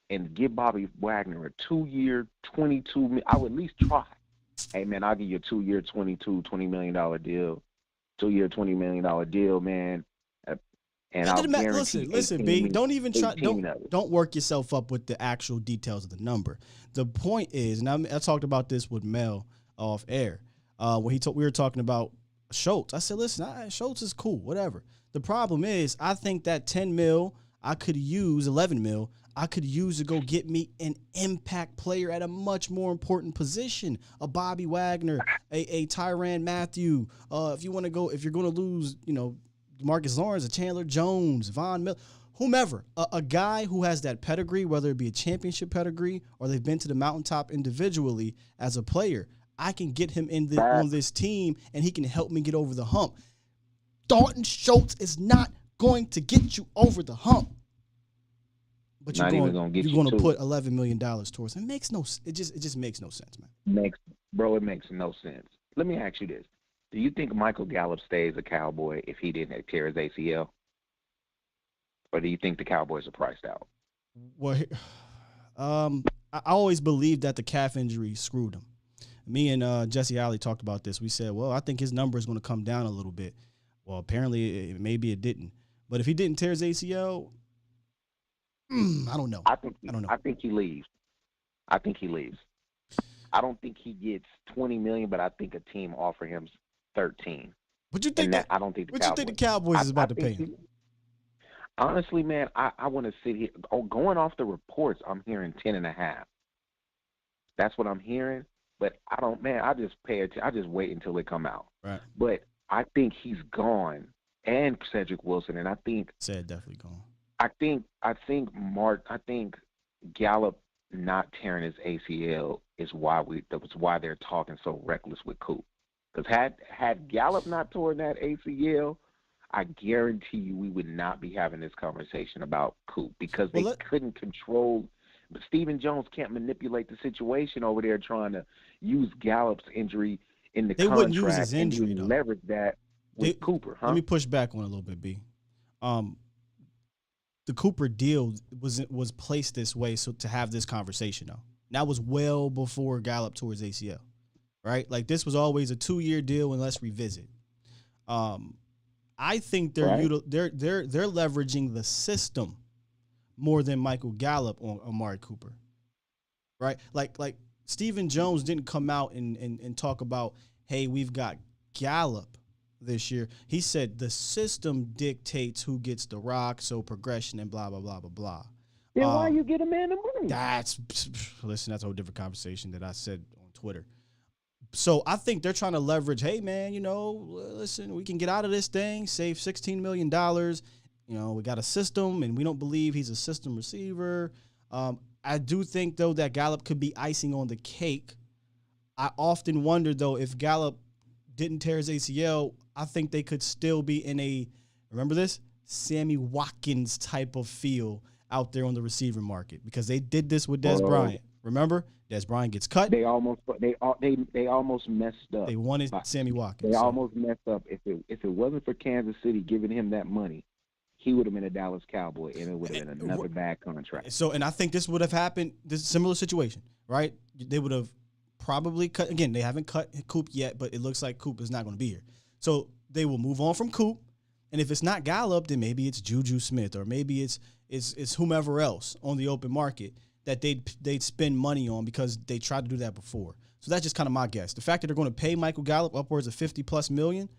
and give Bobby Wagner a 2-year, $22 million. I would at least try. Hey, man, I'll give you a 2-year, $20 million deal. 2-year, $20 million deal, man. And I'll guarantee. Listen, B. Don't even try. Don't work yourself up with the actual details of the number. The point is, and I talked about this with Mel off air when we were talking about Schultz. I said, listen, Schultz is cool, whatever. The problem is, I think that 10 mil I could use, 11 mil I could use to go get me an impact player at a much more important position, a Bobby Wagner, a Tyrann Mathieu. If you're going to lose, Marcus Lawrence, a Chandler Jones, Von Miller, whomever, a guy who has that pedigree, whether it be a championship pedigree or they've been to the mountaintop individually as a player, I can get him on this team and he can help me get over the hump. Dalton Schultz is not going to get you over the hump. But you're going to put $11 million towards it. It just makes no sense, man. It makes no sense. Let me ask you this. Do you think Michael Gallup stays a Cowboy if he didn't tear his ACL? Or do you think the Cowboys are priced out? Well, I always believed that the calf injury screwed him. Me and Jesse Alley talked about this. We said, well, I think his number is going to come down a little bit. Well, apparently maybe it didn't. But if he didn't tear his ACL, I don't know. I think he leaves. I don't think he gets $20 million, but I think a team offer him 13. What you think? I don't think. What you think the Cowboys is about to pay him? Honestly, man, I want to sit here. Going off the reports, I'm hearing 10.5. That's what I'm hearing. But I don't, man. I just pay attention. I just wait until it come out. Right. But I think he's gone, and Cedric Wilson, and I think definitely gone. I think Gallup not tearing his ACL is why they're talking so reckless with Coop. Because had Gallup not torn that ACL, I guarantee you we would not be having this conversation about Coop because they couldn't control. But Stephen Jones can't manipulate the situation over there trying to use Gallup's injury in the contract. They wouldn't use his injury, though. Leverage that with Cooper. Huh? Let me push back on it a little bit, B. The Cooper deal was placed this way so to have this conversation, though. That was well before Gallup tore his ACL, right? Like, this was always a 2-year deal, and let's revisit. I think they're leveraging the system more than Michael Gallup on Amari Cooper, right? Like Stephen Jones didn't come out and talk about, hey, we've got Gallup this year. He said the system dictates who gets the rock, so progression and blah, blah, blah, blah, blah. Then why you get a man the money? That's a whole different conversation that I said on Twitter. So I think they're trying to leverage, hey, man, listen, we can get out of this thing, save $16 million. We got a system, and we don't believe he's a system receiver. I do think, though, that Gallup could be icing on the cake. I often wonder, though, if Gallup didn't tear his ACL, I think they could still be in a, remember this, Sammy Watkins type of feel out there on the receiver market because they did this with Dez Bryant. Remember, Dez Bryant gets cut. They almost messed up. They wanted Sammy Watkins. They almost messed up. If it wasn't for Kansas City giving him that money, he would have been a Dallas Cowboy, and it would have been another bad contract. So, and I think this would have happened. This similar situation, right? They would have probably cut. Again, they haven't cut Coop yet, but it looks like Coop is not going to be here. So they will move on from Coop, and if it's not Gallup, then maybe it's Juju Smith, or maybe it's whomever else on the open market that they'd spend money on because they tried to do that before. So that's just kind of my guess. The fact that they're going to pay Michael Gallup upwards of $50+ million,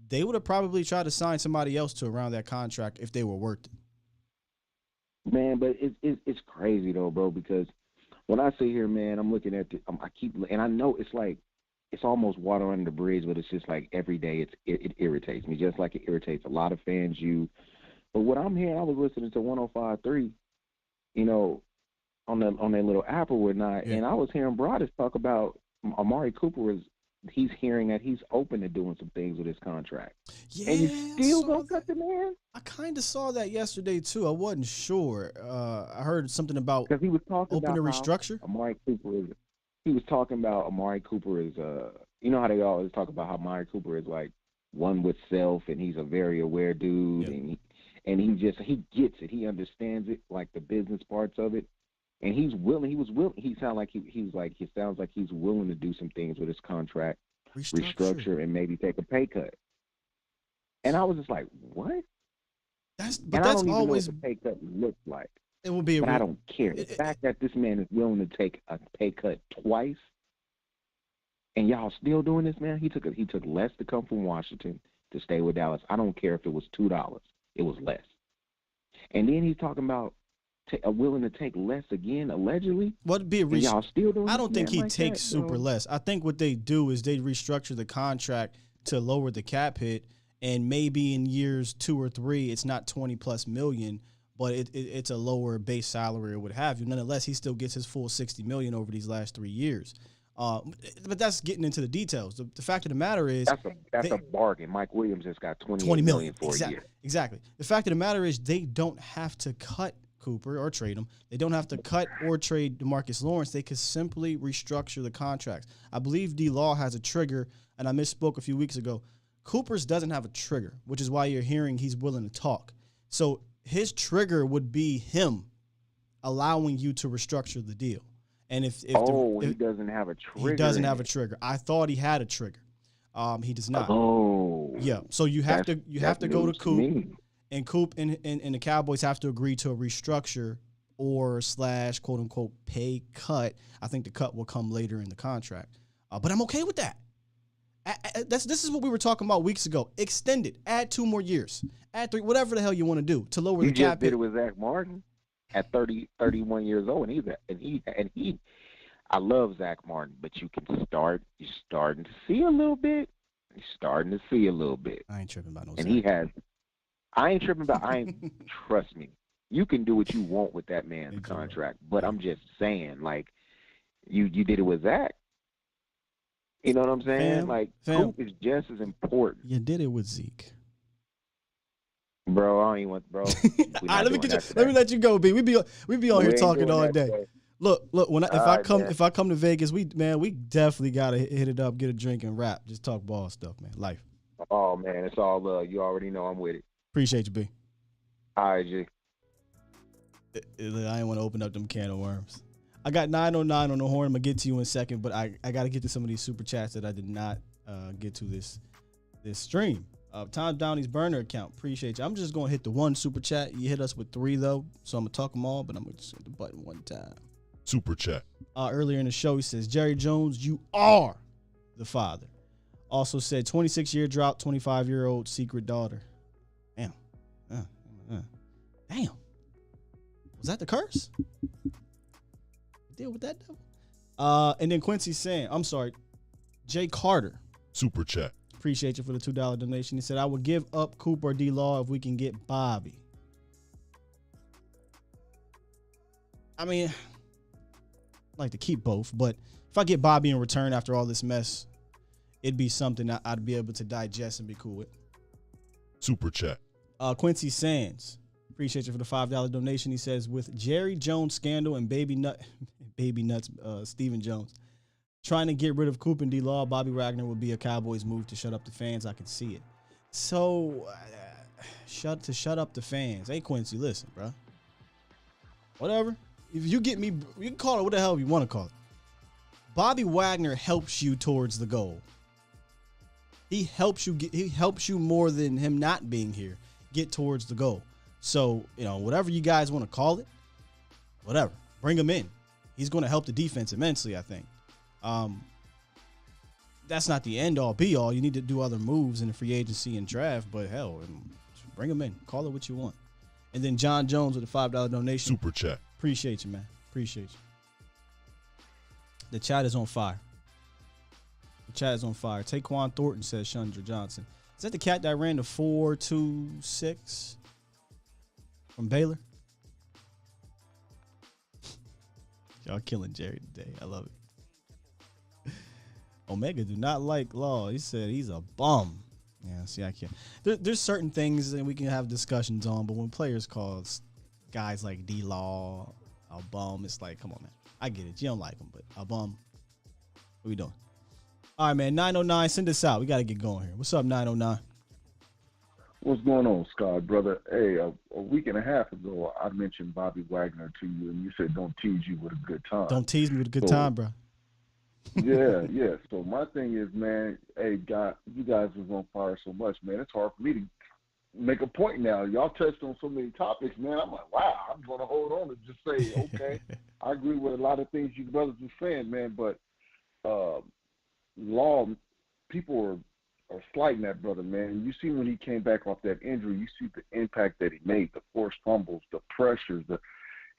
they would have probably tried to sign somebody else to around that contract if they were worth it. Man, but it's crazy though, bro, because when I sit here, man, I'm looking at and I know it's like it's almost water under the bridge, but it's just like every day it irritates me, just like it irritates a lot of fans. But what I'm hearing, I was listening to 105.3, you know, on that little app or whatnot, and I was hearing Broadus talk about Amari Cooper he's hearing that he's open to doing some things with his contract. Yeah, and you still gonna cut the man? I kind of saw that yesterday too. I wasn't sure. I heard something about because he was talking open about to restructure. Amari Cooper is. He was talking about Amari Cooper is. You know how they always talk about how Amari Cooper is like one with self, and he's a very aware dude, and he gets it. He understands it, like the business parts of it. And he's willing. He was willing. He sounds like he's willing to do some things with his contract, restructure, and maybe take a pay cut. And I was just like, what? I don't even know what a pay cut looks like. It will be. But I don't care. The fact that this man is willing to take a pay cut twice, and y'all still doing this, man. He took less to come from Washington to stay with Dallas. I don't care if it was $2. It was less. And then he's talking about willing to take less again, allegedly. What be a y'all still doing? I don't think he takes super less. I think what they do is they restructure the contract to lower the cap hit, and maybe in years 2 or 3, it's not 20+ million, but it's a lower base salary or what have you. Nonetheless, he still gets his full $60 million over these last 3 years. But that's getting into the details. The fact of the matter is that's a bargain. Mike Williams has got $20 million for a year. Exactly. The fact of the matter is they don't have to cut Cooper or trade him. They don't have to cut or trade DeMarcus Lawrence. They could simply restructure the contracts. I believe D-Law has a trigger, and I misspoke a few weeks ago. Cooper's doesn't have a trigger, which is why you're hearing he's willing to talk. So his trigger would be him allowing you to restructure the deal. And if he doesn't have a trigger. He doesn't have a trigger. I thought he had a trigger. He does not. Oh. Yeah. So you have to go to Coop. And Coop and the Cowboys have to agree to a restructure or / quote unquote pay cut. I think the cut will come later in the contract. But I'm okay with that. This is what we were talking about weeks ago. Extend it. Add 2 more years. Add 3, whatever the hell you want to do to lower the cap. You just did it with Zach Martin at 31 years old, and he. I love Zach Martin, but you're starting to see a little bit. You're starting to see a little bit. I ain't tripping about no. And Zach. he has. I ain't tripping about. Trust me. You can do what you want with that man's contract, but I'm just saying, like, you did it with Zach. You know what I'm saying? Coop is just as important. You did it with Zeke. Bro, I don't even want, bro. All right, let me let you go, B. We be on here talking all day. Look, if I come to Vegas, we definitely gotta hit it up, get a drink and rap. Just talk ball stuff, man. Life. Oh man, it's all love. You already know I'm with it. Appreciate you, B. All right, G. I didn't want to open up them can of worms. I got 909 on the horn. I'm going to get to you in a second, but I got to get to some of these super chats that I did not get to this stream. Tom Downey's burner account. Appreciate you. I'm just going to hit the 1 super chat. You hit us with 3, though, so I'm going to talk them all, but I'm going to just hit the button 1 time. Super chat. Earlier in the show, he says, Jerry Jones, you are the father. Also said, 26-year drought, 25-year-old secret daughter. Damn. Damn. Was that the curse? Deal with that, though. And then Quincy saying, I'm sorry, Jay Carter. Super chat. Appreciate you for the $2 donation. He said, I would give up Cooper or D-Law if we can get Bobby. I mean, I'd like to keep both, but if I get Bobby in return after all this mess, it'd be something I'd be able to digest and be cool with. Super chat. Quincy Sands. Appreciate you for the $5 donation. He says, with Jerry Jones scandal and baby nuts, Stephen Jones trying to get rid of Coop and D-Law, Bobby Wagner would be a Cowboys move to shut up the fans. I can see it. So, shut up the fans. Hey, Quincy, listen, bro. Whatever. If you get me, you can call it what the hell you want to call it. Bobby Wagner helps you towards the goal. He helps you more than him not being here get towards the goal. So, whatever you guys want to call it, whatever. Bring him in. He's going to help the defense immensely, I think. That's not the end-all, be-all. You need to do other moves in the free agency and draft, but hell, bring him in. Call it what you want. And then John Jones with a $5 donation. Super chat. Appreciate you, man. Appreciate you. The chat is on fire. The chat is on fire. Taquan Thornton says Chandra Johnson. Is that the cat that ran the 4.26 from Baylor? Y'all killing Jerry today. I love it. Omega do not like Law. He said he's a bum. Yeah, see, I can't. There's certain things that we can have discussions on, but when players call guys like D-Law a bum, it's like, come on, man. I get it. You don't like him, but a bum. What we doing? All right, man. 909, send us out. We got to get going here. What's up, 909? What's going on, Scott, brother? Hey, a week and a half ago, I mentioned Bobby Wagner to you, and you said don't tease you with a good time. Don't tease me with a good time, bro. Yeah. So my thing is, man, hey, you guys was on fire so much, man. It's hard for me to make a point now. Y'all touched on so many topics, man. I'm like, wow, I'm going to hold on and just say, okay, I agree with a lot of things you brothers were saying, man, but Law, people are slighting that brother, man. You see when he came back off that injury, you see the impact that he made, the forced fumbles, the pressures,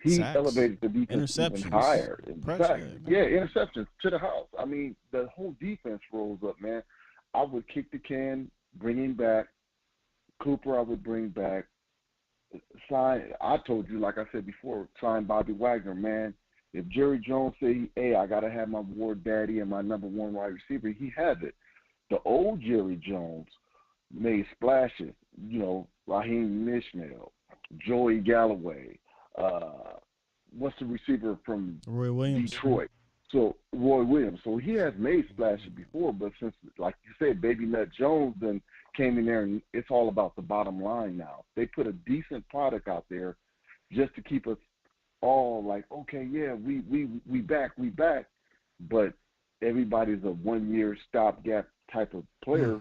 he Sacks, elevated the defense even higher. Interceptions to the house. I mean, the whole defense rolls up, man. I would kick the can, bring him back. Cooper, I would bring back. I told you, like I said before, sign Bobby Wagner, man. If Jerry Jones say, hey, I got to have my ward daddy and my number one wide receiver, he has it. The old Jerry Jones made splashes, Raheem Mishmael, Joey Galloway, what's the receiver from Roy Williams. Detroit? So Roy Williams. So he has made splashes before, but since, like you said, Baby Nut Jones then came in there, and it's all about the bottom line now. They put a decent product out there just to keep us all like, okay, yeah, we back, but everybody's a 1 year stopgap type of player,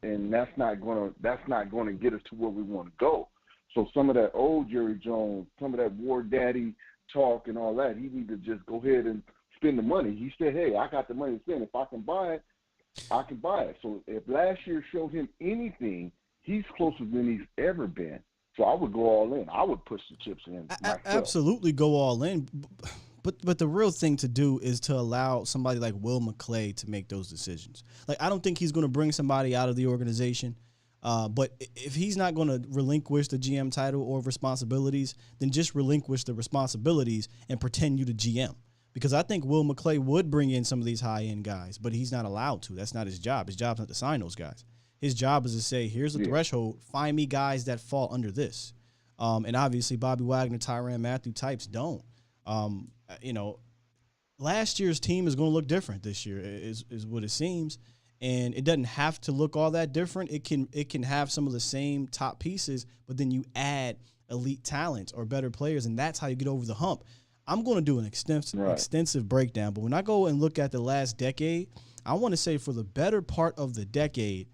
and that's not gonna get us to where we want to go. So some of that old Jerry Jones, some of that war daddy talk and all that, he need to just go ahead and spend the money. He said, hey, I got the money to spend. If I can buy it, I can buy it. So if last year showed him anything, he's closer than he's ever been. So I would go all in. I would push the chips in myself. Absolutely go all in. But the real thing to do is to allow somebody like Will McClay to make those decisions. Like, I don't think he's going to bring somebody out of the organization. But if he's not going to relinquish the GM title or responsibilities, then just relinquish the responsibilities and pretend you the GM. Because I think Will McClay would bring in some of these high-end guys, but he's not allowed to. That's not his job. His job's not to sign those guys. His job is to say, here's the threshold. Find me guys that fall under this. And obviously Bobby Wagner, Tyrann Mathieu types don't. Last year's team is going to look different this year is what it seems. And it doesn't have to look all that different. It can have some of the same top pieces, but then you add elite talent or better players, and that's how you get over the hump. I'm going to do an extensive breakdown, but when I go and look at the last decade, I want to say for the better part of the decade,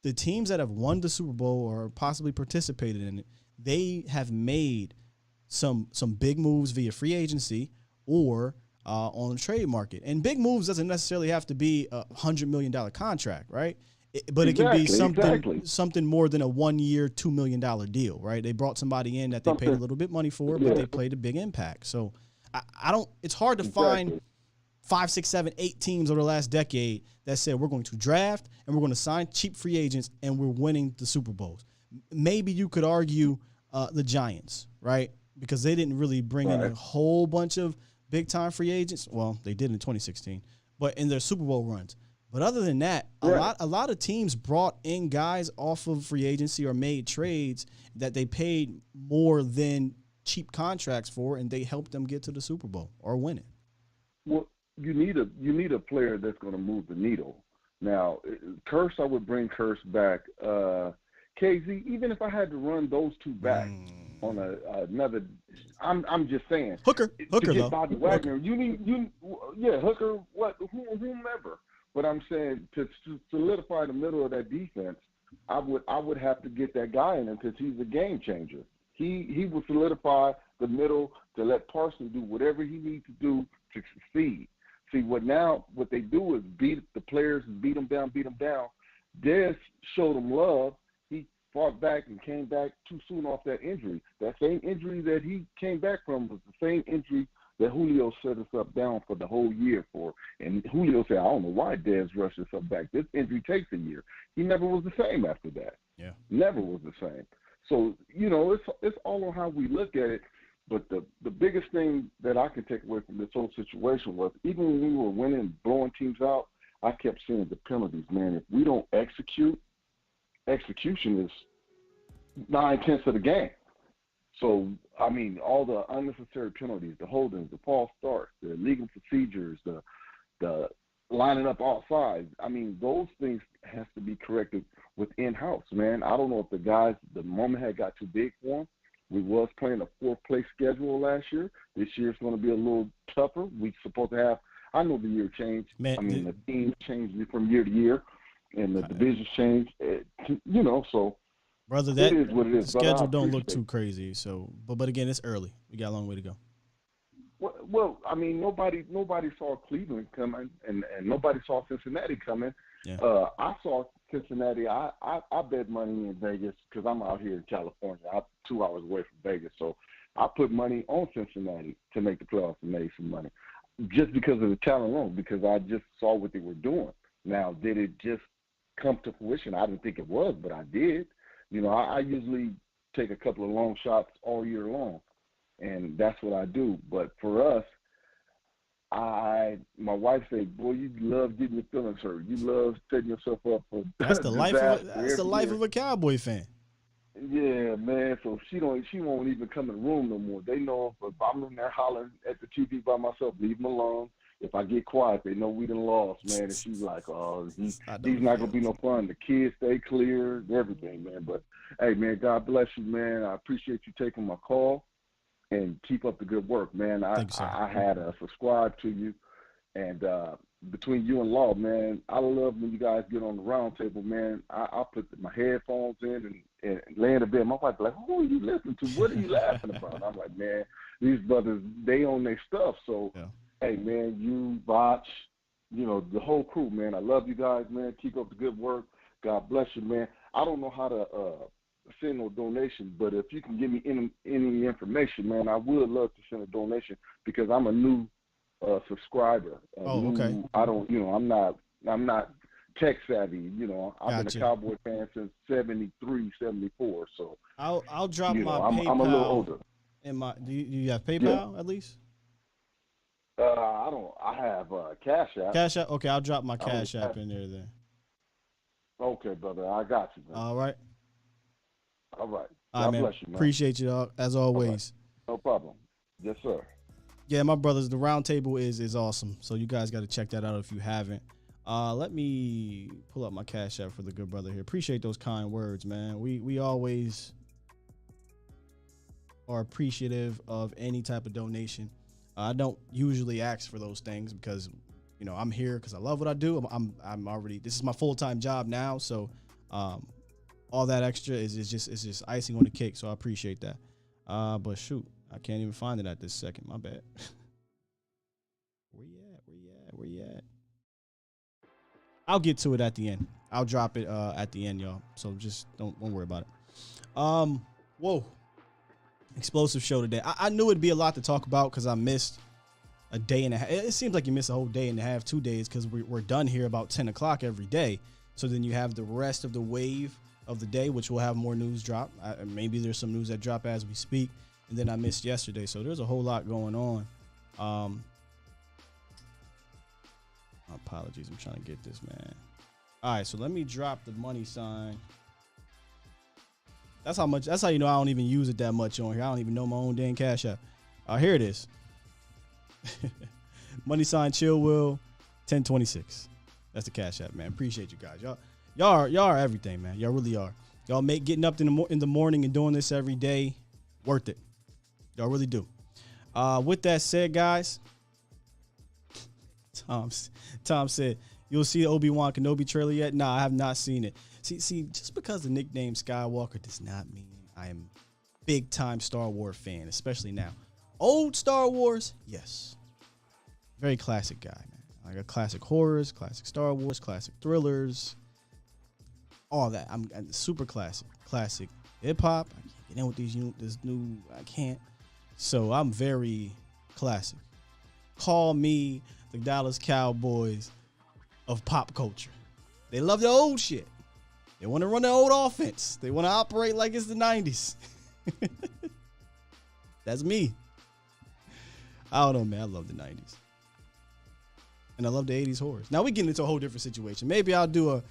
the teams that have won the Super Bowl or possibly participated in it, they have made some big moves via free agency or on the trade market. And big moves doesn't necessarily have to be a $100 million contract, right? But it can be something more than a 1 year, $2 million deal, right? They brought somebody in that they paid a little bit money for, but they played a big impact. So I don't. It's hard to find 5, 6, 7, 8 teams over the last decade that said we're going to draft and we're going to sign cheap free agents and we're winning the Super Bowls. Maybe you could argue the Giants, right? Because they didn't really bring in a whole bunch of big time free agents. Well, they did in 2016, but in their Super Bowl runs. But other than that, a lot of teams brought in guys off of free agency or made trades that they paid more than cheap contracts for, and they helped them get to the Super Bowl or win it. Well, you need a player that's going to move the needle. Now, Curse, I would bring Curse back. KZ, even if I had to run those two back on another, I'm just saying. Hooker, to get though. Bobby Wagner, Hooker, whomever. But I'm saying to solidify the middle of that defense, I would have to get that guy in there because he's a game changer. He will solidify the middle to let Carson do whatever he needs to do to succeed. See, what they do is beat the players and beat them down. Dez showed them love. He fought back and came back too soon off that injury. That same injury that he came back from was the same injury that Julio set us up down for the whole year for. And Julio said, I don't know why Dez rushed us up back. This injury takes a year. He never was the same after that. Yeah. Never was the same. So, you know, it's all on how we look at it. But the biggest thing that I can take away from this whole situation was even when we were winning, blowing teams out, I kept seeing the penalties, man. If we don't execute, execution is 9/10 of the game. So, I mean, all the unnecessary penalties, the holdings, the false starts, the illegal procedures, the lining up outside, I mean, those things has to be corrected with in-house, man. I don't know if the moment had got too big for them. We was playing a fourth-place schedule last year. This year it's going to be a little tougher. We're supposed to have – I know the year changed. Man, I mean, the teams changed from year to year, and the divisions changed. You know, so brother, it is what it is. Schedule don't look too crazy. So, but again, it's early. We got a long way to go. Well, I mean, nobody saw Cleveland coming, and nobody saw Cincinnati coming. Yeah. I saw Cincinnati. I bet money in Vegas because I'm out here in California. I'm 2 hours away from Vegas, so I put money on Cincinnati to make the playoffs and made some money just because of the talent alone, because I just saw what they were doing. Now, did it just come to fruition? I didn't think it was, but I did. You know, I usually take a couple of long shots all year long, and that's what I do. But for us, my wife said, "Boy, you love getting your feelings hurt. You love setting yourself up for that's the life of a Cowboy fan." Yeah, man. So she won't even come in the room no more. They know if I'm in there hollering at the TV by myself, leave them alone. If I get quiet, they know we done lost, man. And she's like, "Oh, he's not gonna be no fun. The kids stay clear, everything, man." But hey, man, God bless you, man. I appreciate you taking my call. And keep up the good work, man. I had subscribed to you, and between you and Law, man, I love when you guys get on the round table, man. I put my headphones in and lay in the bed. My wife's like, "Who are you listening to? What are you laughing about?" I'm like, "Man, these brothers, they own their stuff." So, hey, man, you, Botch, you know, the whole crew, man. I love you guys, man. Keep up the good work. God bless you, man. I don't know how to send no donation, but if you can give me any information, man, I would love to send a donation because I'm a new subscriber. Okay. I don't, you know, I'm not tech savvy. You know, I've been a Cowboy fan since 73, 74. So I'll drop my PayPal. I'm a little older. Do you have PayPal at least? I don't. I have Cash App. Cash App. Okay, I'll drop my Cash App in there then. Okay, brother. I got you, man. All right. All right. God bless you, man. Appreciate you as always. Right. No problem. Yes, sir. Yeah, my brothers, the round table is awesome. So you guys got to check that out if you haven't. Let me pull up my Cash App for the good brother here. Appreciate those kind words, man. We always are appreciative of any type of donation. I don't usually ask for those things because, you know, I'm here because I love what I do. I'm already, this is my full-time job now. So, all that extra is just icing on the cake, so I appreciate that. But shoot, I can't even find it at this second. My bad. Where you at? I'll get to it at the end. I'll drop it at the end, y'all. So just don't worry about it. Whoa, explosive show today. I knew it'd be a lot to talk about because I missed a day and a half. It seems like you miss a whole day and a half, 2 days, because we're done here about 10 o'clock every day. So then you have the rest of the wave of the day, which will have more news drop. Maybe there's some news that drop as we speak, and then I missed yesterday. So there's a whole lot going on. Apologies, I'm trying to get this, man. All right, so let me drop the money sign. That's how you know I don't even use it that much on here. I don't even know my own damn Cash App. Here it is. Money sign Chill Will 1026. That's the Cash App, man. Appreciate you guys. Y'all are everything, man. Y'all really are. Y'all make getting up in the morning and doing this every day worth it. Y'all really do. With that said, guys, Tom said, "You'll see the Obi-Wan Kenobi trailer yet?" Nah, I have not seen it. See, just because the nickname Skywalker does not mean I am big time Star Wars fan, especially now. Old Star Wars, yes. Very classic guy, man. Like a classic horrors, classic Star Wars, classic thrillers, all that. I'm super classic hip hop. I can't get in with this new. I can't. So I'm very Classic. Call me the Dallas Cowboys of pop culture. They love the old shit. They want to run the old offense. They want to operate like it's the 90s. That's me. I don't know, man. I love the 90s. And I love the 80s horrors. Now we get into a whole different situation. Maybe I'll do a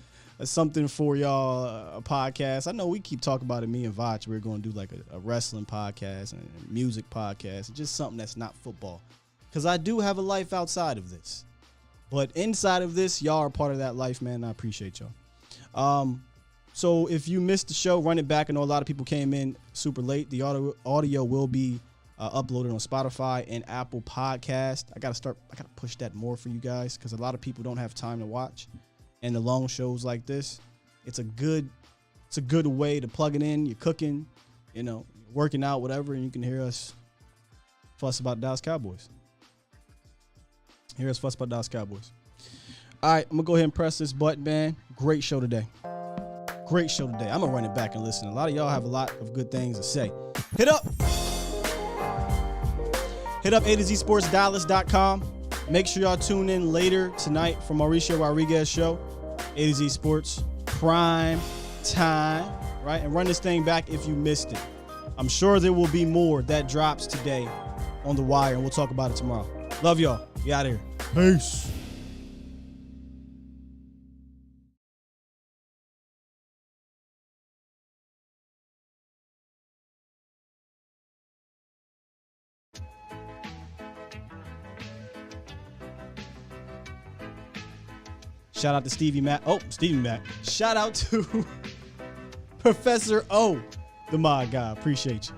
something for y'all, a podcast. I know we keep talking about it, me and Vach. We're going to do like a wrestling podcast and a music podcast. Just something that's not football. Because I do have a life outside of this. But inside of this, y'all are part of that life, man. I appreciate y'all. So if you missed the show, run it back. I know a lot of people came in super late. The audio will be uploaded on Spotify and Apple Podcast. I gotta push that more for you guys because a lot of people don't have time to watch. And the long shows like this, it's a good way to plug it in. You're cooking, working out, whatever, and you can hear us fuss about Dallas Cowboys. Hear us fuss about Dallas Cowboys. All right, I'm gonna go ahead and press this button, man. Great show today. Great show today. I'm gonna run it back and listen. A lot of y'all have a lot of good things to say. Hit up A2ZSportsDallas.com. Make sure y'all tune in later tonight for Mauricio Rodriguez show. A to Z Sports Prime Time, right? And run this thing back if you missed it. I'm sure there will be more that drops today on The Wire, and we'll talk about it tomorrow. Love y'all. We out of here. Peace. Shout out to Stevie Mac. Shout out to Professor O, the mod guy. Appreciate you.